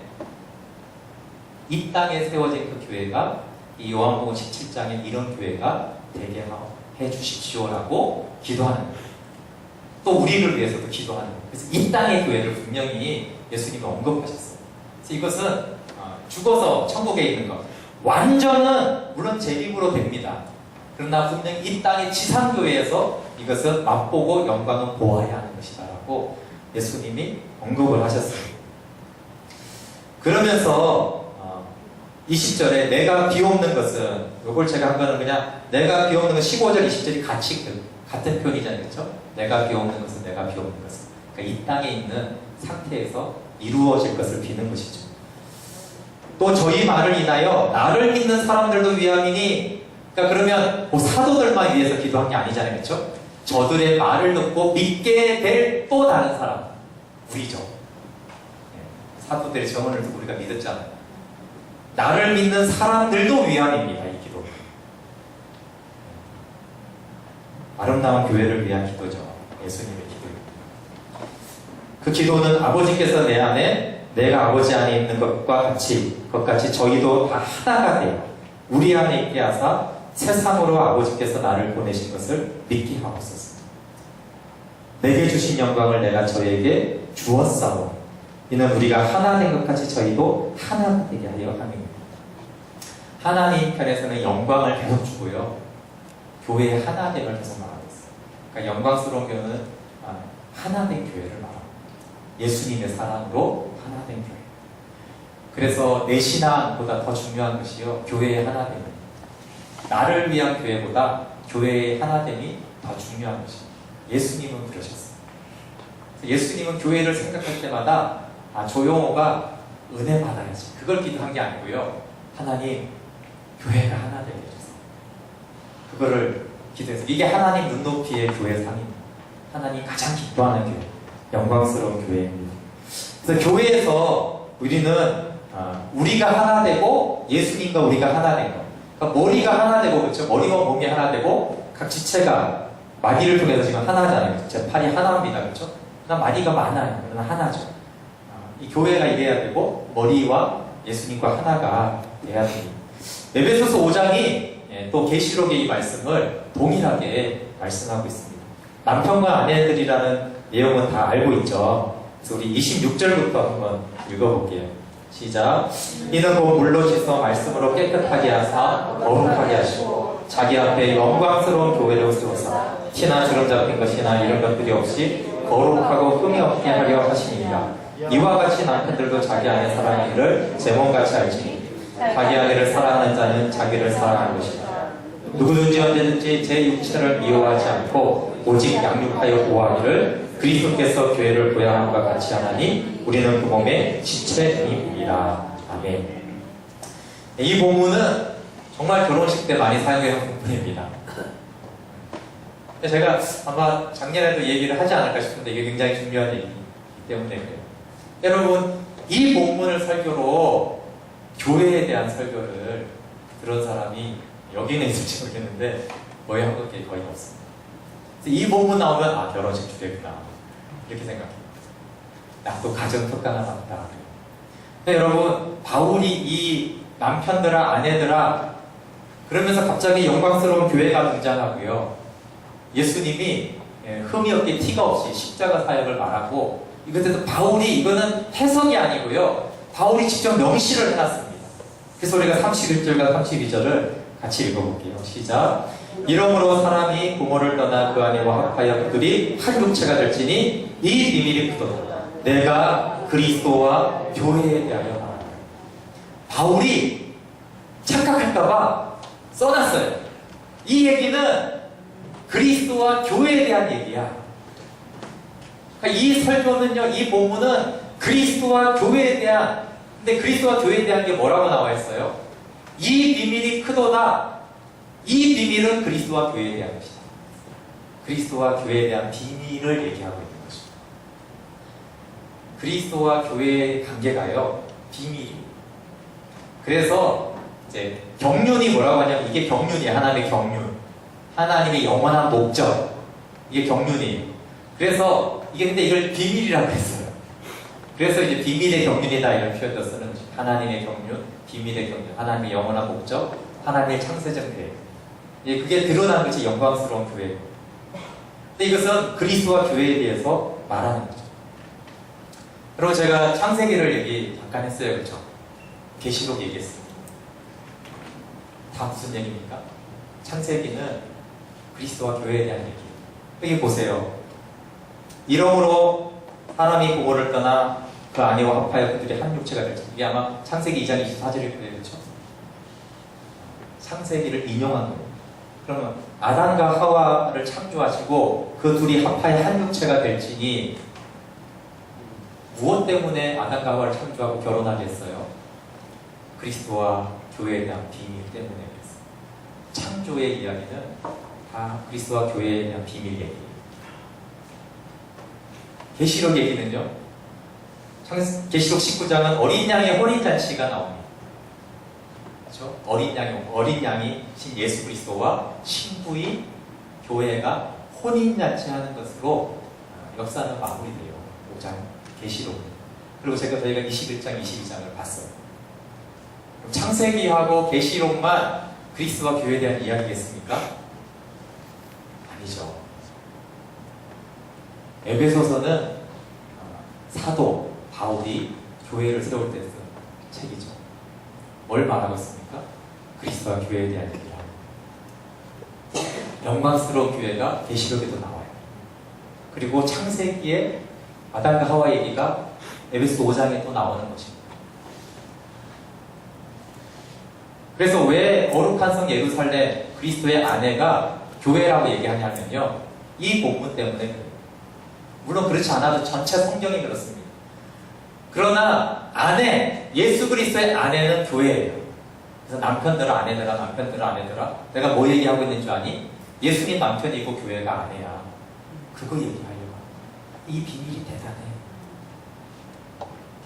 이 땅에 세워진 그 교회가 이 요한복음 17장에 이런 교회가 되게 해 주십시오라고 기도하는 거예요. 또 우리를 위해서도 기도하는 거예요. 그래서 이 땅의 교회를 분명히 예수님이 언급하셨어요. 그래서 이것은 죽어서 천국에 있는 것, 완전은 물론 제 입으로 됩니다. 그러나 분명히 이 땅의 지상교회에서 이것은 맛보고 영광은 보아야 하는 것이다 라고 예수님이 언급을 하셨어요. 그러면서 20절에 내가 비옵는 것은, 이걸 제가 한 거는 그냥 내가 비옵는 건 15절, 20절이 같은 표현이잖아요. 그렇죠? 내가 비옵는 것은 내가 비옵는 것은. 그러니까 이 땅에 있는 상태에서 이루어질 것을 비는 것이죠. 또 저희 말을 인하여 나를 믿는 사람들도 위함이니, 그러니까 그러면 뭐 사도들만 위해서 기도한 게 아니잖아요. 그렇죠? 저들의 말을 듣고 믿게 될 또 다른 사람, 우리죠. 사도들의 정언을 듣고 우리가 믿었잖아요. 나를 믿는 사람들도 위함입니다. 이 기도. 아름다운 교회를 위한 기도죠. 예수님의 기도입니다. 그 기도는 아버지께서 내 안에, 내가 아버지 안에 있는 것과 같이 저희도 다 하나가 되어 우리 안에 있게 하사 세상으로 아버지께서 나를 보내신 것을 믿게 하옵소서. 내게 주신 영광을 내가 저에게 주었사오니 이는 우리가 하나 된 것 같이 저희도 하나 되게 하려 함입니다. 하나님 편에서는 영광을 계속 주고요, 교회의 하나됨을 계속 말하고 있어요. 그러니까 영광스러운 교회는 하나된 교회를 말합니다. 예수님의 사랑으로 하나된 교회. 그래서 내 신앙보다 더 중요한 것이요, 교회의 하나됨입니다. 나를 위한 교회보다 교회의 하나됨이 더 중요한 것입니다. 예수님은 그러셨어요. 예수님은 교회를 생각할 때마다 조용호가 은혜 받아야지, 그걸 기도한 게 아니고요, 하나님 교회가 하나 되게 해주세요. 그거를 기도해서, 이게 하나님 눈높이의 교회 상입니다. 하나님 가장 기뻐하는 교회, 영광스러운 교회입니다. 그래서 교회에서 우리는 우리가 하나 되고 예수님과 우리가 하나 된 것, 그러니까 머리가 하나 되고, 그렇죠? 머리와 몸이 하나 되고 각 지체가 마디를 통해서 지금 하나잖아요. 제 팔이 하나입니다, 그렇죠? 그러나 마디가 많아요. 그러나 하나죠. 이 교회가 이래야 되고 머리와 예수님과 하나가 돼야 됩니다. 에베소서 5장이 또 계시록의 이 말씀을 동일하게 말씀하고 있습니다. 남편과 아내들이라는 내용은 다 알고 있죠. 그래서 우리 26절부터 한번 읽어볼게요. 시작. 이는 곧 물로 씻어 말씀으로 깨끗하게 하사 거룩하게 하시고 자기 앞에 영광스러운 교회를 세워서 티나 주름 잡힌 것이나 이런 것들이 없이 거룩하고 흠이 없게 하려 하시니라. 이와 같이 남편들도 자기 아내 사랑하기를 제 몸같이 알지니 자기 아내를 사랑하는 자는 자기를 사랑하는 것이다. 누구든지 언제든지 제 육체를 미워하지 않고 오직 양육하여 보호하기를 그리스도께서 교회를 보양함과 같이 하나니 우리는 그 몸의 지체입니다. 아멘. 이 본문은 정말 결혼식 때 많이 사용해온 본문입니다. 제가 아마 작년에도 얘기를 하지 않을까 싶은데 이게 굉장히 중요한 얘기이기 때문에 그래요. 여러분, 이 본문을 설교로 교회에 대한 설교를 들은 사람이 여기는 있을지 모르겠는데 거의 한국에 거의 없습니다. 이 본문 나오면 결혼식 주례구나 이렇게 생각해요. 나도 가정 특강 하나 봤다. 근데 여러분, 바울이 이 남편들아 아내들아 그러면서 갑자기 영광스러운 교회가 등장하고요, 예수님이 흠이 없게 티가 없이 십자가 사역을 말하고, 이것에서 바울이, 이거는 해석이 아니고요, 바울이 직접 명시를 해놨습니다. 그래서 우리가 31절과 32절을 같이 읽어볼게요. 시작. 이러므로 사람이 부모를 떠나 그 아내와 합하여 그들이 한 육체가 될지니 이 비밀이 크도다. 내가 그리스도와 교회에 대하여 말한다. 바울이 착각할까봐 써놨어요. 이 얘기는 그리스도와 교회에 대한 얘기야. 그러니까 이 설교는요, 이 본문은 그리스도와 교회에 대한, 근데 그리스도와 교회에 대한 게 뭐라고 나와 있어요? 이 비밀이 크도다. 이 비밀은 그리스도와 교회에 대한 것이다. 그리스도와 교회에 대한 비밀을 얘기하고 있는 것입니다. 그리스도와 교회의 관계가요, 비밀이에요. 그래서 이제 경륜이 뭐라고 하냐면 이게 경륜이에요. 하나님의 경륜. 하나님의 영원한 목적. 이게 경륜이에요. 그래서 이게 근데 이걸 비밀이라고 했어요. 그래서 이제 비밀의 경륜이다 이런 표현도 쓰는 거죠. 하나님의 경륜, 비밀의 경륜, 하나님의 영원한 목적, 하나님의 창세적 계획. 예, 그게 드러난 것이 영광스러운 교회예요. 근데 이것은 그리스도와 교회에 대해서 말하는 거죠. 그리고 제가 창세기를 얘기 잠깐 했어요. 그렇죠? 계시록 얘기했습니다. 다 무슨 얘기입니까? 창세기는 그리스도와 교회에 대한 얘기예요. 여기 보세요. 이러므로 사람이 부모를 떠나 그 아내와 합하여 그들이 한 육체가 될지. 이게 아마 창세기 2장 24절일 거예요. 그렇죠? 창세기를 인용한 거예요. 그러면 아담과 하와를 창조하시고 그 둘이 합하여 한 육체가 될지니 무엇 때문에 아담과 하와를 창조하고 결혼하게 했어요? 그리스도와 교회에 대한 비밀 때문에 그랬어요. 창조의 이야기는 다 그리스도와 교회에 대한 비밀 얘기예요. 계시록 얘기는요, 계시록 19장은 어린 양의 혼인잔치가 나옵니다. 그렇죠? 어린 양이 신 예수 그리스도와 신부인 교회가 혼인잔치하는 것으로 역사는 마무리돼요. 5장 계시록. 그리고 저희가 21장, 22장을 봤어요. 창세기하고 계시록만 그리스도와 교회에 대한 이야기겠습니까? 아니죠. 에베소서는 사도 바울이 교회를 세울 때 쓴 책이죠. 뭘 말하고 있습니까? 그리스도와 교회에 대한 얘기하고 영광스러운 교회가 계시록에도 나와요. 그리고 창세기에 아담과 하와 얘기가 에베소 5장에 또 나오는 것입니다. 그래서 왜 거룩한 성 예루살렘 그리스도의 아내가 교회라고 얘기하냐면요, 이 본문 때문에 그래요. 물론 그렇지 않아도 전체 성경이 그렇습니다. 그러나 아내, 예수 그리스도의 아내는 교회예요. 그래서 남편들아 아내들아, 남편들아 아내들아, 내가 뭐 얘기하고 있는 줄 아니? 예수님 남편이고 교회가 아내야. 그거 얘기하려고. 이 비밀이 대단해.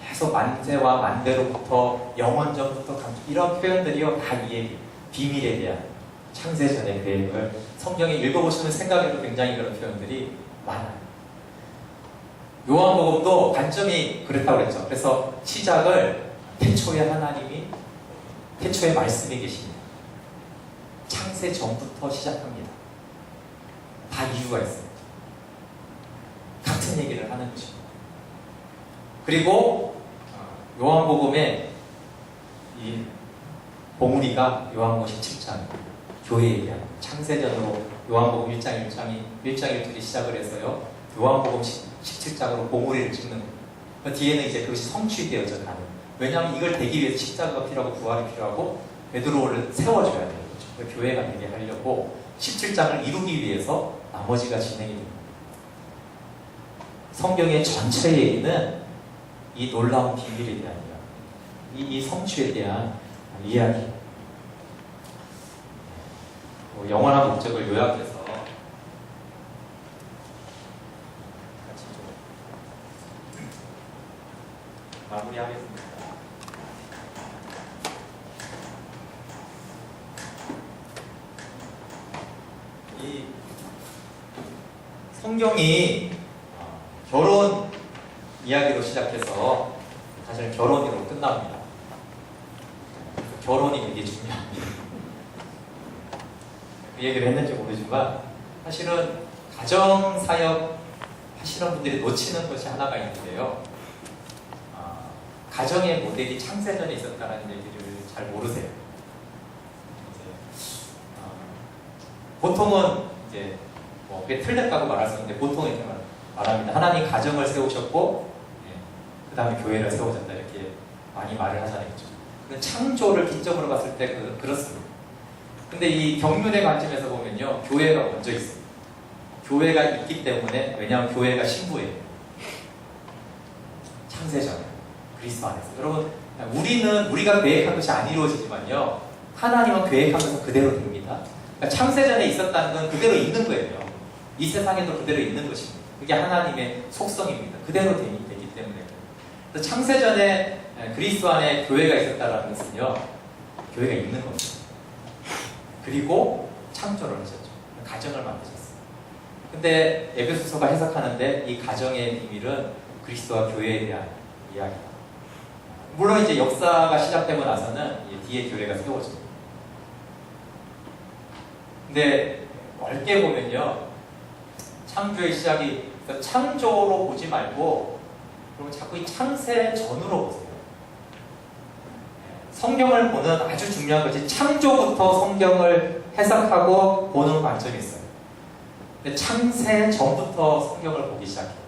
계속 만세와 만대로부터 영원전부터 이런 표현들이요, 다 이 얘기, 비밀에 대한 창세전의 계획을 성경에 읽어보시면 생각해도 굉장히 그런 표현들이 많아요. 요한복음도 관점이 그렇다고 그랬죠. 그래서 시작을 태초에 하나님이, 태초에 말씀이 계십니다. 창세 전부터 시작합니다. 다 이유가 있습니다. 같은 얘기를 하는 것입니다. 그리고 요한복음의 이 봉우리가 요한복음 17장 교회에 대한 창세전으로 요한복음 1장 1절이 시작을 해서요, 요한복음 17장으로 봉우리를 찍는 거예요. 그 뒤에는 이제 그것이 성취되어져 가는. 왜냐하면 이걸 되기 위해서 십자가가 필요하고 부활이 필요하고 베드로를 세워줘야 되는 거죠. 그 교회가 되게 하려고 17장을 이루기 위해서 나머지가 진행이 됩니다. 성경의 전체 얘기는 이 놀라운 비밀에 대한 이야기, 이 성취에 대한 이야기, 영원한 목적을 요약해서 같이 좀 마무리하겠습니다. 이 성경이 결혼 이야기로 시작해서 사실 결혼으로 끝납니다. 결혼이 되게 중요합니다. 그 얘기를 했는지 모르지만 사실은 가정사역 하시는 분들이 놓치는 것이 하나가 있는데요. 가정의 모델이 창세전에 있었다는 얘기를 잘 모르세요. 보통은 이제 그게 틀렸다고 말할 수 있는데 보통 이렇게 말합니다. 하나님 가정을 세우셨고 그 다음에 교회를 세우셨다 이렇게 많이 말을 하잖아요. 창조를 기점으로 봤을 때 그렇습니다. 근데 이 경륜의 관점에서 보면요, 교회가 먼저 있습니다. 교회가 있기 때문에, 왜냐하면 교회가 신부예요. 창세전 그리스도 안에서. 여러분, 우리가 계획한 것이 안 이루어지지만요, 하나님은 계획하면서 그대로 됩니다. 그러니까 창세전에 있었다는 건 그대로 있는 거예요. 이 세상에도 그대로 있는 것입니다. 그게 하나님의 속성입니다. 그대로 되기 때문에. 그래서 창세전에 그리스도 안에 교회가 있었다는 것은요, 교회가 있는 겁니다. 그리고 창조를 하셨죠. 가정을 만드셨어요. 근데 에베소서가 해석하는데 이 가정의 비밀은 그리스도와 교회에 대한 이야기다. 물론 이제 역사가 시작되고 나서는 뒤에 교회가 세워집니다. 근데 넓게 보면요, 창조의 시작이 창조로 보지 말고 그리고 자꾸 이 창세 전으로 보세요. 성경을 보는 아주 중요한 것이 창조부터 성경을 해석하고 보는 관점이 있어요. 근데 창세 전부터 성경을 보기 시작해요.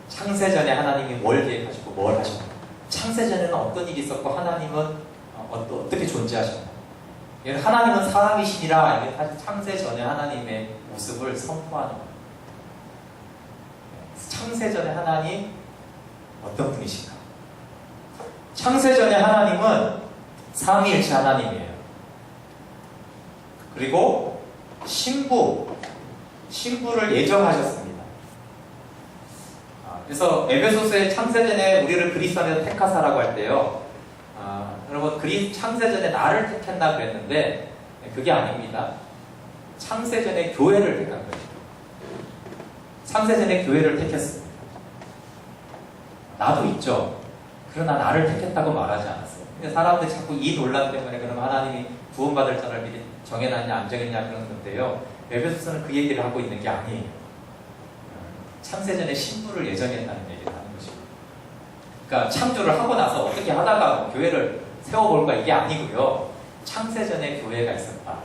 창세 전에 하나님이 뭘 계획하시고 뭘 하셨나? 창세 전에는 어떤 일이 있었고 하나님은 어떻게 존재하셨나? 하나님은 사랑이시니라. 이게 사실 창세 전에 하나님의 모습을 선포하는 거예요. 창세 전에 하나님 어떤 분이신가? 창세 전에 하나님은 삼위일체 하나님이에요. 그리고 신부를 예정하셨습니다. 그래서 에베소서의 창세전에 우리를 그리스도 안에서 택하사라고 할 때요, 여러분 창세전에 나를 택했나 그랬는데 그게 아닙니다. 창세전에 교회를 택한 거예요. 창세전에 교회를 택했습니다. 나도 있죠. 그러나 나를 택했다고 말하지 않았어요. 근데 사람들이 자꾸 이 논란 때문에 그럼 하나님이 구원받을 자를 미리 정해놨냐 안 정했냐 그런 건데요, 에베소서는 그 얘기를 하고 있는 게 아니에요. 창세전에 신부를 예정했다는 얘기를 하는 것이고, 그러니까 창조를 하고 나서 어떻게 하다가 교회를 세워볼까 이게 아니고요, 창세전에 교회가 있었다.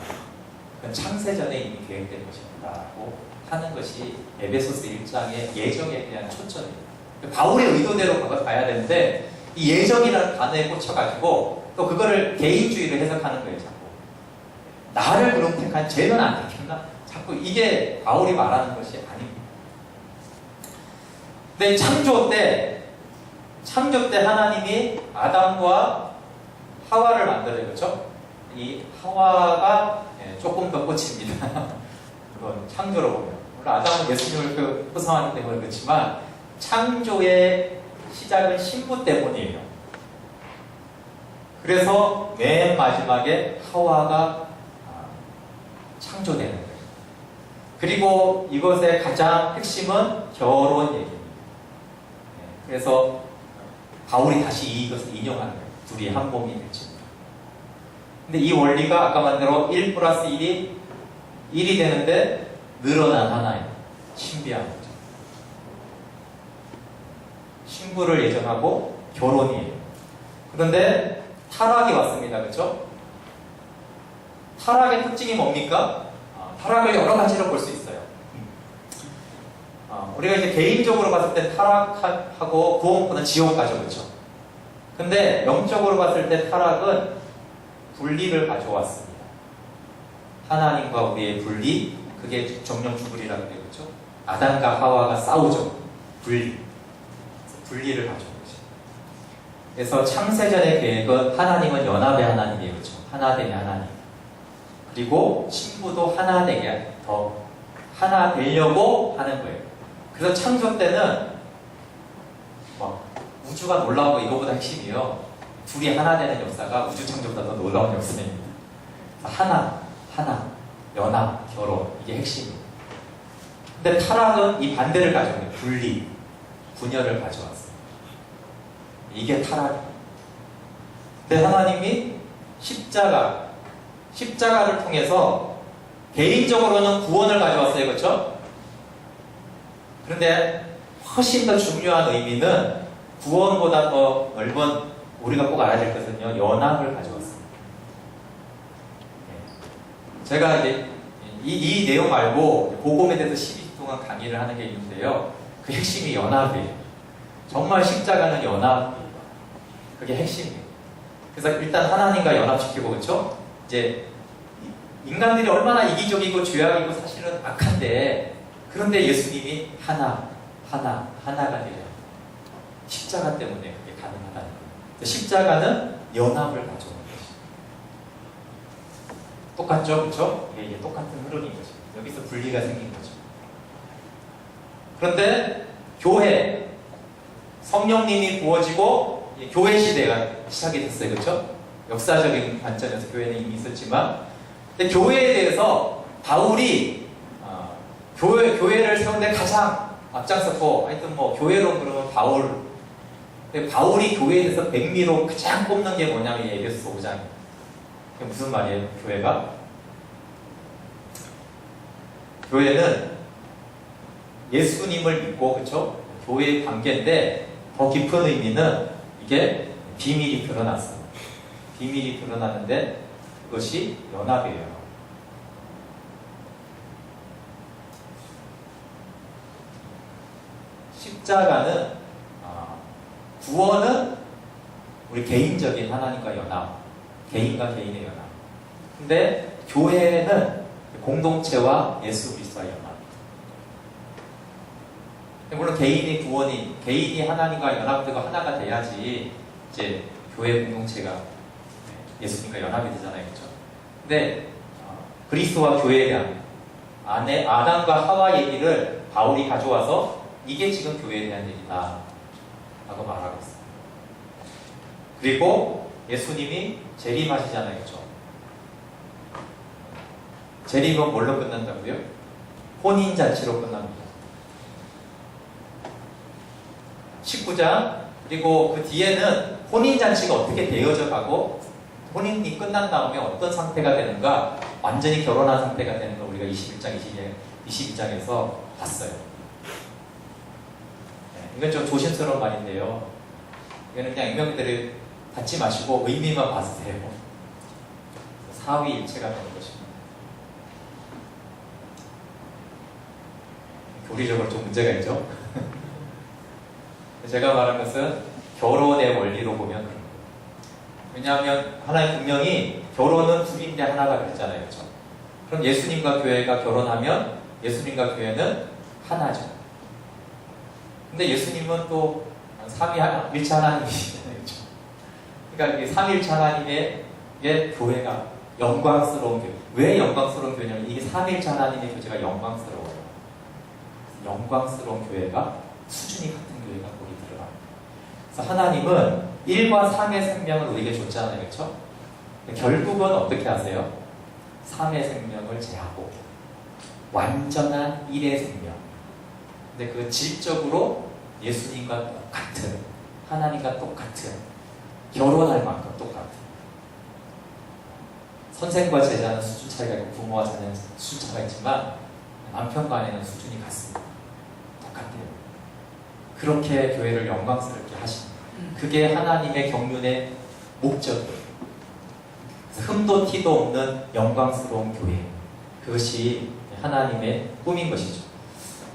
그건 창세전에 이미 계획된 것이다라고 하는 것이 에베소서 1장의 예정에 대한 초점입니다. 바울의 의도대로 가야 되는데 이 예정이라는 단어에 꽂혀가지고 또 그거를 개인주의를 해석하는 거예요. 자꾸 나를 그럼 택한 쟤는 안 택했나? 자꾸 이게 바울이 말하는 것이 아닙니다. 근데 창조 때 하나님이 아담과 하와를 만들어요. 그렇죠? 이 하와가 조금 더 꽂힙니다. 그건 창조로 보면. 물론 아담은 예수님을 표상하기 때문에 그렇지만 창조의 시작은 신부 때문이에요. 그래서 맨 마지막에 하와가 창조되는 거예요. 그리고 이것의 가장 핵심은 결혼 얘기입니다. 그래서 바울이 다시 이것을 인용하는 거예요. 둘이 한 몸이 되죠. 근데 이 원리가 아까 말대로 1 플러스 1이 1이 되는데 늘어난 하나예요. 신비한 거죠. 신부를 예정하고 결혼이에요. 그런데 타락이 왔습니다. 그렇죠? 타락의 특징이 뭡니까? 타락을 여러 가지로 볼 수 있어요. 우리가 이제 개인적으로 봤을 때 타락하고 구원권은 지옥 가죠. 그렇죠? 근데 영적으로 봤을 때 타락은 분리를 가져왔습니다. 하나님과 우리의 분리, 그게 정령 죽으리라고 해요. 그렇죠? 아담과 하와가 싸우죠. 분리를 가져온 거죠. 그래서 창세전의 계획은 하나님은 연합의 하나님이에요. 그렇죠? 하나됨의 하나님. 그리고 신부도 하나 되게 더 하나 되려고 하는 거예요. 그래서 창조 때는 우주가 놀라운 거 이거보다 핵심이요. 둘이 하나 되는 역사가 우주 창조보다 더 놀라운 역사입니다. 하나, 연합, 결혼, 이게 핵심이에요. 근데 타락은 이 반대를 가져온 거예요. 분열을 가져왔어요. 이게 타락이에요. 근데 하나님이 십자가를 통해서 개인적으로는 구원을 가져왔어요. 그렇죠? 그런데 훨씬 더 중요한 의미는 구원보다 더 넓은, 우리가 꼭 알아야 될 것은요, 연합을 가져왔습니다. 제가 이제 이 내용 말고 복음에 대해서 12주 동안 강의를 하는 게 있는데요, 그 핵심이 연합이에요. 정말 십자가는 연합이에요. 그게 핵심이에요. 그래서 일단 하나님과 연합시키고, 그렇죠? 이제 인간들이 얼마나 이기적이고 죄악이고 사실은 악한데, 그런데 예수님이 하나가 되어요. 십자가 때문에 그게 가능하다는 거예요. 십자가는 연합을 가져오는 것이죠. 똑같죠? 그렇죠? 이게 똑같은 흐름인 거죠. 여기서 분리가 생긴 거죠. 그런데 교회, 성령님이 부어지고 교회 시대가 시작이 됐어요. 그렇죠? 역사적인 관점에서 교회는 이미 있었지만, 근데 교회에 대해서 바울이 교회를 세우는데 가장 앞장섰고, 하여튼 뭐 교회로 그러면 바울. 근데 바울이 교회에 대해서 백미로 가장 꼽는 게 뭐냐면 에베소서 5장이에요. 그게 무슨 말이에요? 교회는 예수님을 믿고, 그렇죠? 교회의 관계인데 더 깊은 의미는 이게 비밀이 드러났어요. 비밀이 드러났는데 그것이 연합이에요. 십자가는 구원은 우리 개인적인 하나님과 연합, 개인과 개인의 연합. 근데 교회는 공동체와 예수 그리스도와 연합. 물론 개인이 하나님과 연합되고 하나가 돼야지 이제 교회 공동체가 예수님과 연합이 되잖아요, 그렇죠? 근데 그리스도와 교회에 대한 아담과 하와 얘기를 바울이 가져와서 이게 지금 교회에 대한 얘기다 라고 말하고 있어요. 그리고 예수님이 재림하시잖아요, 그렇죠? 재림은 뭘로 끝난다고요? 혼인잔치로 끝납니다. 19장, 그리고 그 뒤에는 혼인잔치가 어떻게 되어져 가고 혼인이 끝난 다음에 어떤 상태가 되는가, 완전히 결혼한 상태가 되는 거 우리가 21장, 22장에서 봤어요. 이건 좀 조심스러운 말인데요. 이거는 그냥 익명들을 받지 마시고 의미만 봐주세요. 사위일체가 되는 것입니다. 교리적으로 좀 문제가 있죠. 제가 말한 것은 결혼의 원리로 보면 그런 거예요. 왜냐하면 하나님 분명히 결혼은 둘인데 하나가 됐잖아요, 그렇죠? 그럼 예수님과 교회가 결혼하면 예수님과 교회는 하나죠. 근데 예수님은 또 삼위일체 하나님이시잖아요, 그렇죠? 그러니까 이 삼위일체 하나님의 교회가 영광스러운 교회. 왜 영광스러운 교회냐면 이게 삼위일체 하나님의 교제가 영광스러워요. 영광스러운 교회가 수준이 같은 교회가 거기 들어갑니다. 그래서 하나님은 1과 3의 생명을 우리에게 줬잖아요, 그렇죠? 결국은 어떻게 하세요? 3의 생명을 제하고 완전한 1의 생명. 근데 그 질적으로 예수님과 똑같은, 하나님과 똑같은, 결혼할 만큼 똑같은. 선생과 제자는 수준 차이가 있고 부모와 자녀는 수준 차이가 있지만 남편과 아내는 수준이 같습니다. 똑같아요. 그렇게 교회를 영광스럽게 하십니다. 그게 하나님의 경륜의 목적이에요. 흠도 티도 없는 영광스러운 교회. 그것이 하나님의 꿈인 것이죠.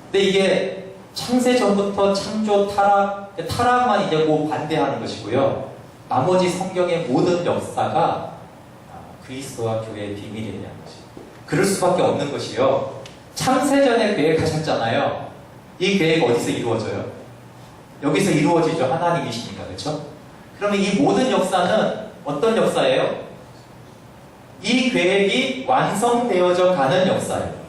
근데 이게 창세 전부터 창조, 타락만 이제 뭐 반대하는 것이고요. 나머지 성경의 모든 역사가 그리스도와 교회의 비밀에 대한 것이에요. 그럴 수밖에 없는 것이요. 창세전에 계획하셨잖아요. 이 계획 어디서 이루어져요? 여기서 이루어지죠. 하나님이시니까, 그렇죠? 그러면 이 모든 역사는 어떤 역사예요? 이 계획이 완성되어져 가는 역사예요.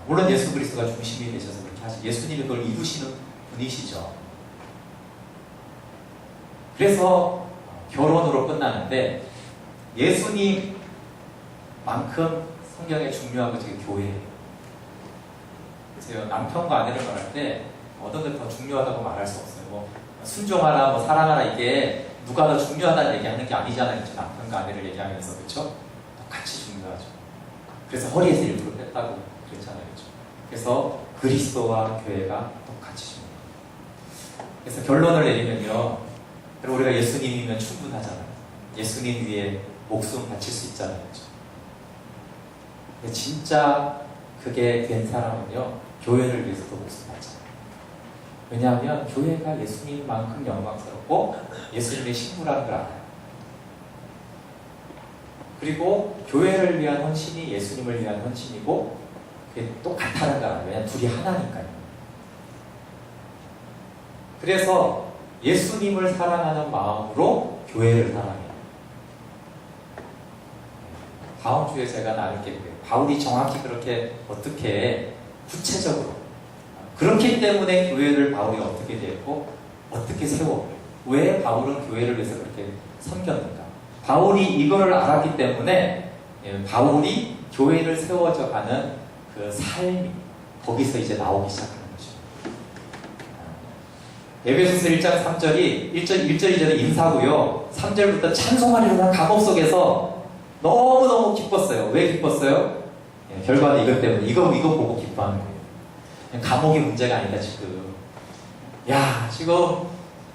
물론 예수 그리스도가 중심이 되셔서 그렇게 하시죠. 예수님이 그걸 이루시는 분이시죠. 그래서 결혼으로 끝나는데 예수님만큼 성경에 중요한 것이 교회예요. 그래서 남편과 아내를 말할 때 어떤 게 더 중요하다고 말할 수 없어요. 뭐 순종하라, 뭐 사랑하라, 이게 누가 더 중요하다는 얘기하는 게 아니잖아요. 그렇죠? 남편과 아내를 얘기하면서, 그렇죠? 똑같이 중요하죠. 그래서 허리에서 일부러 뺐다고 그랬잖아요, 그렇죠? 그래서 그리스도와 교회가 똑같이 중요해요. 그래서 결론을 내리면요, 우리가 예수님이면 충분하잖아요. 예수님 위에 목숨 바칠 수 있잖아요, 그렇죠? 근데 진짜 그게 된 사람은요, 교회를 위해서도 목숨 바쳐요. 왜냐하면 교회가 예수님만큼 영광스럽고 예수님의 신부라는 걸 알아요. 그리고 교회를 위한 헌신이 예수님을 위한 헌신이고 그게 똑같다는 걸 알아요. 왜냐하면 둘이 하나니까요. 그래서 예수님을 사랑하는 마음으로 교회를 사랑해요. 다음 주에 제가 나눌 게 그래요. 바울이 정확히 그렇게 어떻게 구체적으로. 그렇기 때문에 교회를 바울이 어떻게 됐고 어떻게 세워? 왜 바울은 교회를 위해서 그렇게 섬겼는가? 바울이 이거를 알았기 때문에 바울이 교회를 세워져 가는 그 삶이 거기서 이제 나오기 시작하는 거죠. 에베소서 1장 3절이 1절 2절은 인사고요. 3절부터 찬송하리로다 감옥 속에서 너무너무 기뻤어요. 왜 기뻤어요? 결과는 이것 때문에 이거 보고 기뻐하는 거예요. 감옥이 문제가 아니다 지금. 야 지금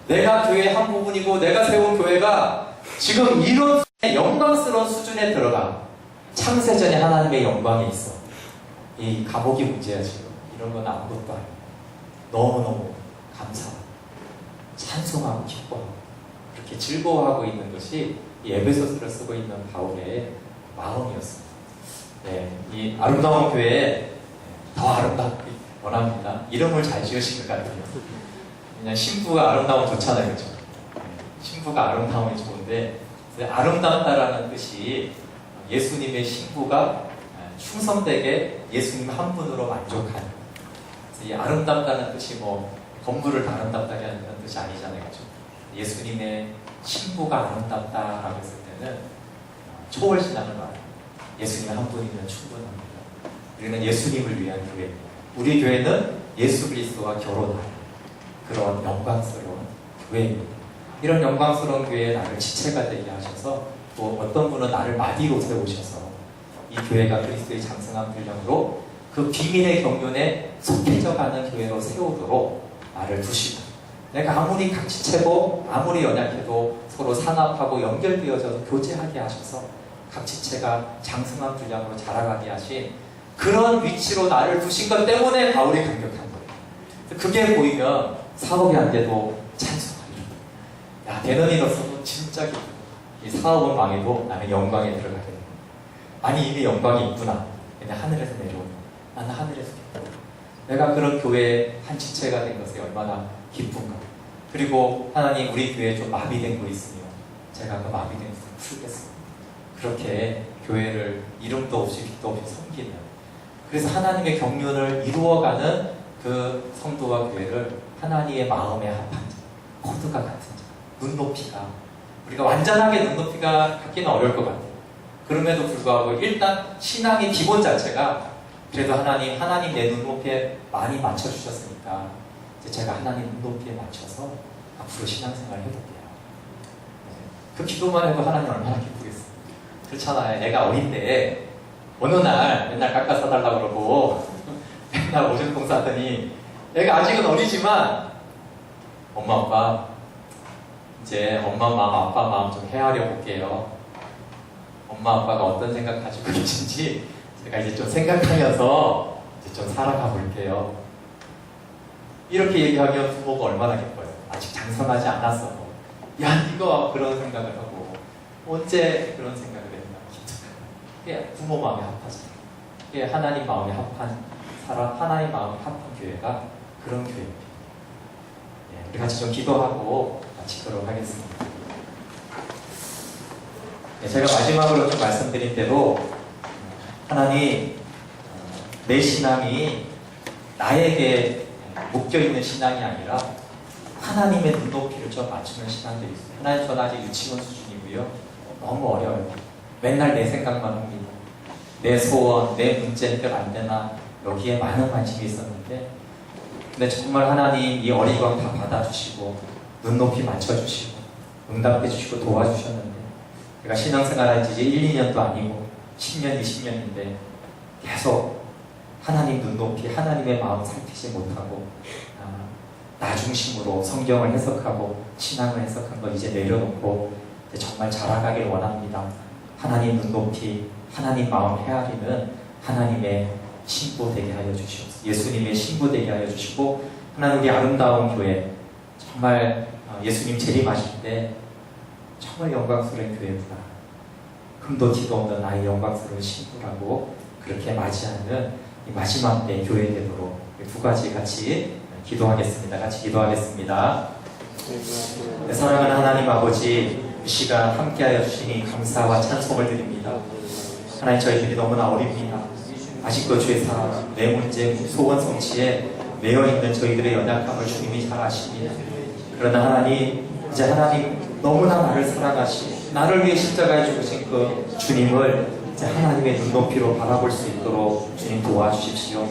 내가 교회의 한 부분이고 내가 세운 교회가 지금 이런 영광스러운 수준에 들어가. 창세전에 하나님의 영광에 있어. 이 감옥이 문제야 지금. 이런 건 아무것도 아니에요. 너무너무 감사하고 찬송하고 기뻐하고 그렇게 즐거워하고 있는 것이 이 에베소서를 쓰고 있는 바울의 마음이었습니다. 네, 이 아름다운 교회에 더 아름답기 원합니다. 이름을 잘 지으신 것 같아요. 그냥 신부가 아름다우면 좋잖아요, 그렇죠? 신부가 아름다움이 좋은데 아름답다라는 뜻이 예수님의 신부가 충성되게 예수님 한 분으로 만족하는. 이 아름답다는 뜻이 뭐 건물을 아름답다게 하는 뜻이 아니잖아요, 그렇죠? 예수님의 신부가 아름답다라고 했을 때는 초월 신앙을 말해요. 예수님 한 분이면 충분합니다. 우리는 예수님을 위한 교회입니다. 우리 교회는 예수 그리스도와 결혼하는 그런 영광스러운 교회입니다. 이런 영광스러운 교회에 나를 지체가 되게 하셔서 또 어떤 분은 나를 마디로 세우셔서 이 교회가 그리스도의 장성한 분량으로 그 비밀의 경륜에 속해져가는 교회로 세우도록 나를 두시고 내가 아무리 각지체고 아무리 연약해도 서로 산합하고 연결되어져서 교제하게 하셔서 각지체가 장성한 분량으로 자라가게 하신 그런 위치로 나를 두신 것 때문에 바울이 감격한 거예요. 그게 보이면 사업이 안 돼도 찬송하리라. 야, 되는 일로서도 진짜 기쁘다. 이 사업은 망해도 나는 영광에 들어가게 돼. 아니 이미 영광이 있구나. 그냥 하늘에서 내려오는. 나는 하늘에서 기쁘다. 내가 그런 교회의 한 지체가 된 것이 얼마나 기쁜가. 그리고 하나님 우리 교회에 좀 마비된 거 있으면 제가 그 마비된 것을 풀겠습니다. 그렇게 교회를 이름도 없이 빛도 없이 섬기는, 그래서 하나님의 경륜을 이루어가는 그 성도와 교회를 하나님의 마음에 합한 자, 코드가 같은 자, 눈높이가 우리가 완전하게 눈높이가 갖기는 어려울 것 같아요. 그럼에도 불구하고 일단 신앙의 기본 자체가 그래도 하나님 내 눈높이에 많이 맞춰주셨으니까 이제 제가 하나님 눈높이에 맞춰서 앞으로 신앙생활 해볼게요. 그 기도만 해도 하나님 얼마나 기쁘겠어요. 그렇잖아요. 애가 어릴 때 어느 날 맨날 깎아 사달라고 그러고 맨날 오줌통 싸더니 애가 아직은 어리지만 엄마 아빠 이제 엄마 마음 아빠 마음 좀 헤아려 볼게요. 엄마 아빠가 어떤 생각 가지고 계신지 제가 이제 좀 생각하면서 이제 좀 살아가 볼게요. 이렇게 얘기하면 부모가 얼마나 기뻐요. 아직 장성하지 않았어. 야 이거 그런 생각을 하고 언제 그런 생각을 했나. 그게 부모 마음에 합하잖아요. 그게 하나님 마음에 합한 사람, 하나님 마음에 합한 교회가 그런 교회입니다. 예, 우리 같이 좀 기도하고 마치도록 하겠습니다. 예, 제가 마지막으로 좀 말씀드린 대로 하나님 내 신앙이 나에게 묶여있는 신앙이 아니라 하나님의 눈높이를 좀 맞추는 신앙들이 있어요. 하나님 저는 아직 유치원 수준이고요. 너무 어려워요. 맨날 내 생각만 합니다. 내 소원, 내 문제 해결 안 되나 여기에 많은 관심이 있었는데 근데 정말 하나님 이 어리광 다 받아주시고 눈높이 맞춰주시고 응답해주시고 도와주셨는데 제가 신앙생활 한 지 1, 2년도 아니고 10년, 20년인데 계속 하나님 눈높이, 하나님의 마음 살피지 못하고 나 중심으로 성경을 해석하고 신앙을 해석한 거 이제 내려놓고 이제 정말 자라가길 원합니다. 하나님 눈높이, 하나님 마음 헤아리는 하나님의 신부 되게 하여 주시옵소서. 예수님의 신부 되게 하여 주시고 하나님 우리 아름다운 교회 정말 예수님 재림하실 때 정말 영광스러운 교회구나. 금도 티도 없는 나의 영광스러운 신부라고 그렇게 맞이하는 이 마지막 때 교회 되도록 두 가지 같이 기도하겠습니다. 같이 기도하겠습니다. 네, 사랑하는 하나님 아버지, 이 시간 함께하여 주시니 감사와 찬송을 드립니다. 하나님 저희들이 너무나 어립니다. 아직도 죄사함, 내 문제, 소원 성취에 매여 있는 저희들의 연약함을 주님이 잘 아십니다. 그러나 하나님, 이제 하나님 너무나 나를 사랑하시고 나를 위해 십자가에 죽으신 그 주님을 이제 하나님의 눈높이로 바라볼 수 있도록 주님 도와주십시오.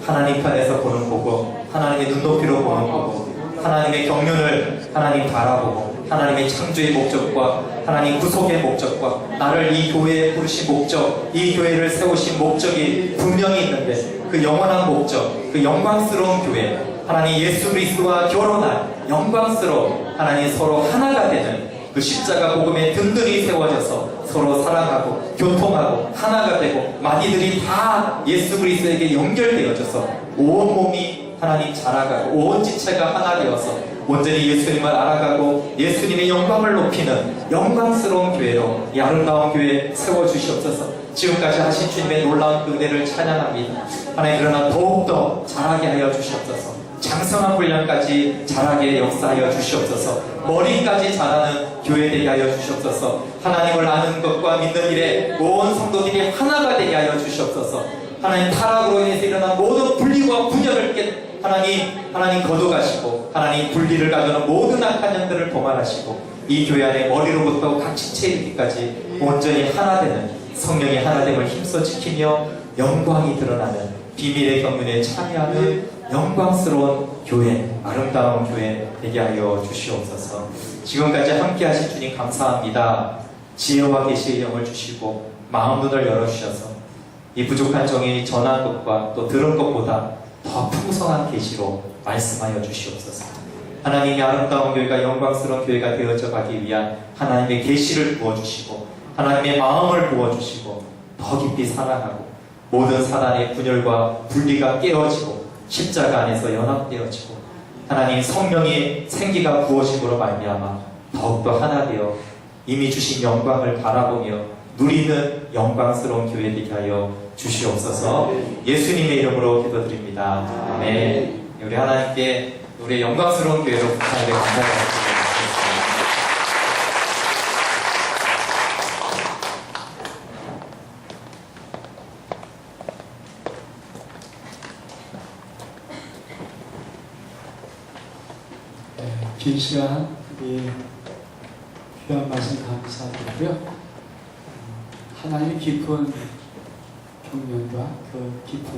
하나님 편에서 보는 보고, 하나님의 눈높이로 보는 보고, 하나님의 경륜을 하나님 바라보고, 하나님의 창조의 목적과 하나님 구속의 목적과 나를 이 교회에 부르신 목적, 이 교회를 세우신 목적이 분명히 있는데 그 영원한 목적, 그 영광스러운 교회, 하나님 예수 그리스도와 결혼한 영광스러운 하나님 서로 하나가 되는 그 십자가 복음에 든든히 세워져서 서로 사랑하고 교통하고 하나가 되고 많이들이 다 예수 그리스도에게 연결되어져서 온 몸이 하나님 자라가고 온 지체가 하나 되어서 온전히 예수님을 알아가고 예수님의 영광을 높이는 영광스러운 교회로 이 아름다운 교회 세워주시옵소서. 지금까지 하신 주님의 놀라운 그 은혜를 찬양합니다. 하나님, 그러나 더욱더 자라게 하여 주시옵소서. 장성한 분량까지 자라게 역사하여 주시옵소서. 머리까지 자라는 교회 되게 하여 주시옵소서. 하나님을 아는 것과 믿는 일에 온 성도들이 하나가 되게 하여 주시옵소서. 하나님, 타락으로 인해서 일어난 모든 분리와 분열을 하나님 거둬가시고 하나님 분리를 가져오는 모든 악한 영들을 도말하시고 이 교회 안에 머리로부터 각 지체에 이르기까지 온전히 하나 되는 성령의 하나됨을 힘써 지키며 영광이 드러나는 비밀의 경륜에 참여하는 영광스러운 교회, 아름다운 교회 되게 하여 주시옵소서. 지금까지 함께 하신 주님 감사합니다. 지혜와 계시의 영을 주시고 마음 눈을 열어주셔서 이 부족한 종이 전한 것과 또 들은 것보다 더 풍성한 계시로 말씀하여 주시옵소서. 하나님의 아름다운 교회가 영광스러운 교회가 되어져 가기 위한 하나님의 계시를 부어주시고 하나님의 마음을 부어주시고 더 깊이 사랑하고 모든 사단의 분열과 분리가 깨어지고 십자가 안에서 연합되어지고 하나님 성령의 생기가 부어짐으로 말미암아 더욱더 하나 되어 이미 주신 영광을 바라보며 누리는 영광스러운 교회 되게 하여 주시옵소서. 예수님의 이름으로 기도드립니다. 아멘. 우리 하나님께 우리의 영광스러운 교회로 부탁드려 감사드립니다. 긴 시간 우리 귀한 말씀 감사드리고요. 하나님의 깊은 경륜과 그 깊은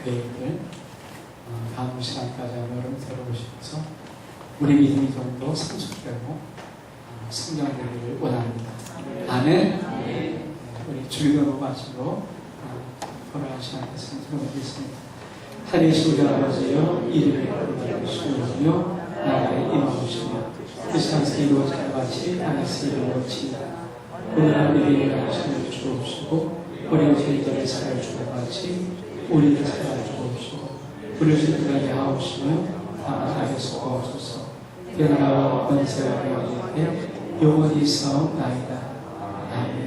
계획을 다음 시간까지 여러분 들어보시면서 우리 믿음이 좀 더 성숙되고 성장되기를 원합니다. 아멘. 우리 주기도로 마치고 돌아가신 시간에서 들어보겠습니다. 하늘이신 우리 아버지여, 이름이 거룩하시며 나라의 임하옵시며 세상에서 이루어진 것 같이 하늘에서 이루어지이다. 오늘 우리에게 하시는 주옵시고 우리 죄인들의 사를 주고 같이 우리를 사를 주옵시고 우리를 죄인들에게 하옵시며 다만 악에서 구하소서. 나라와 권세와 영광이 영원히 있사옵나이다. 아멘.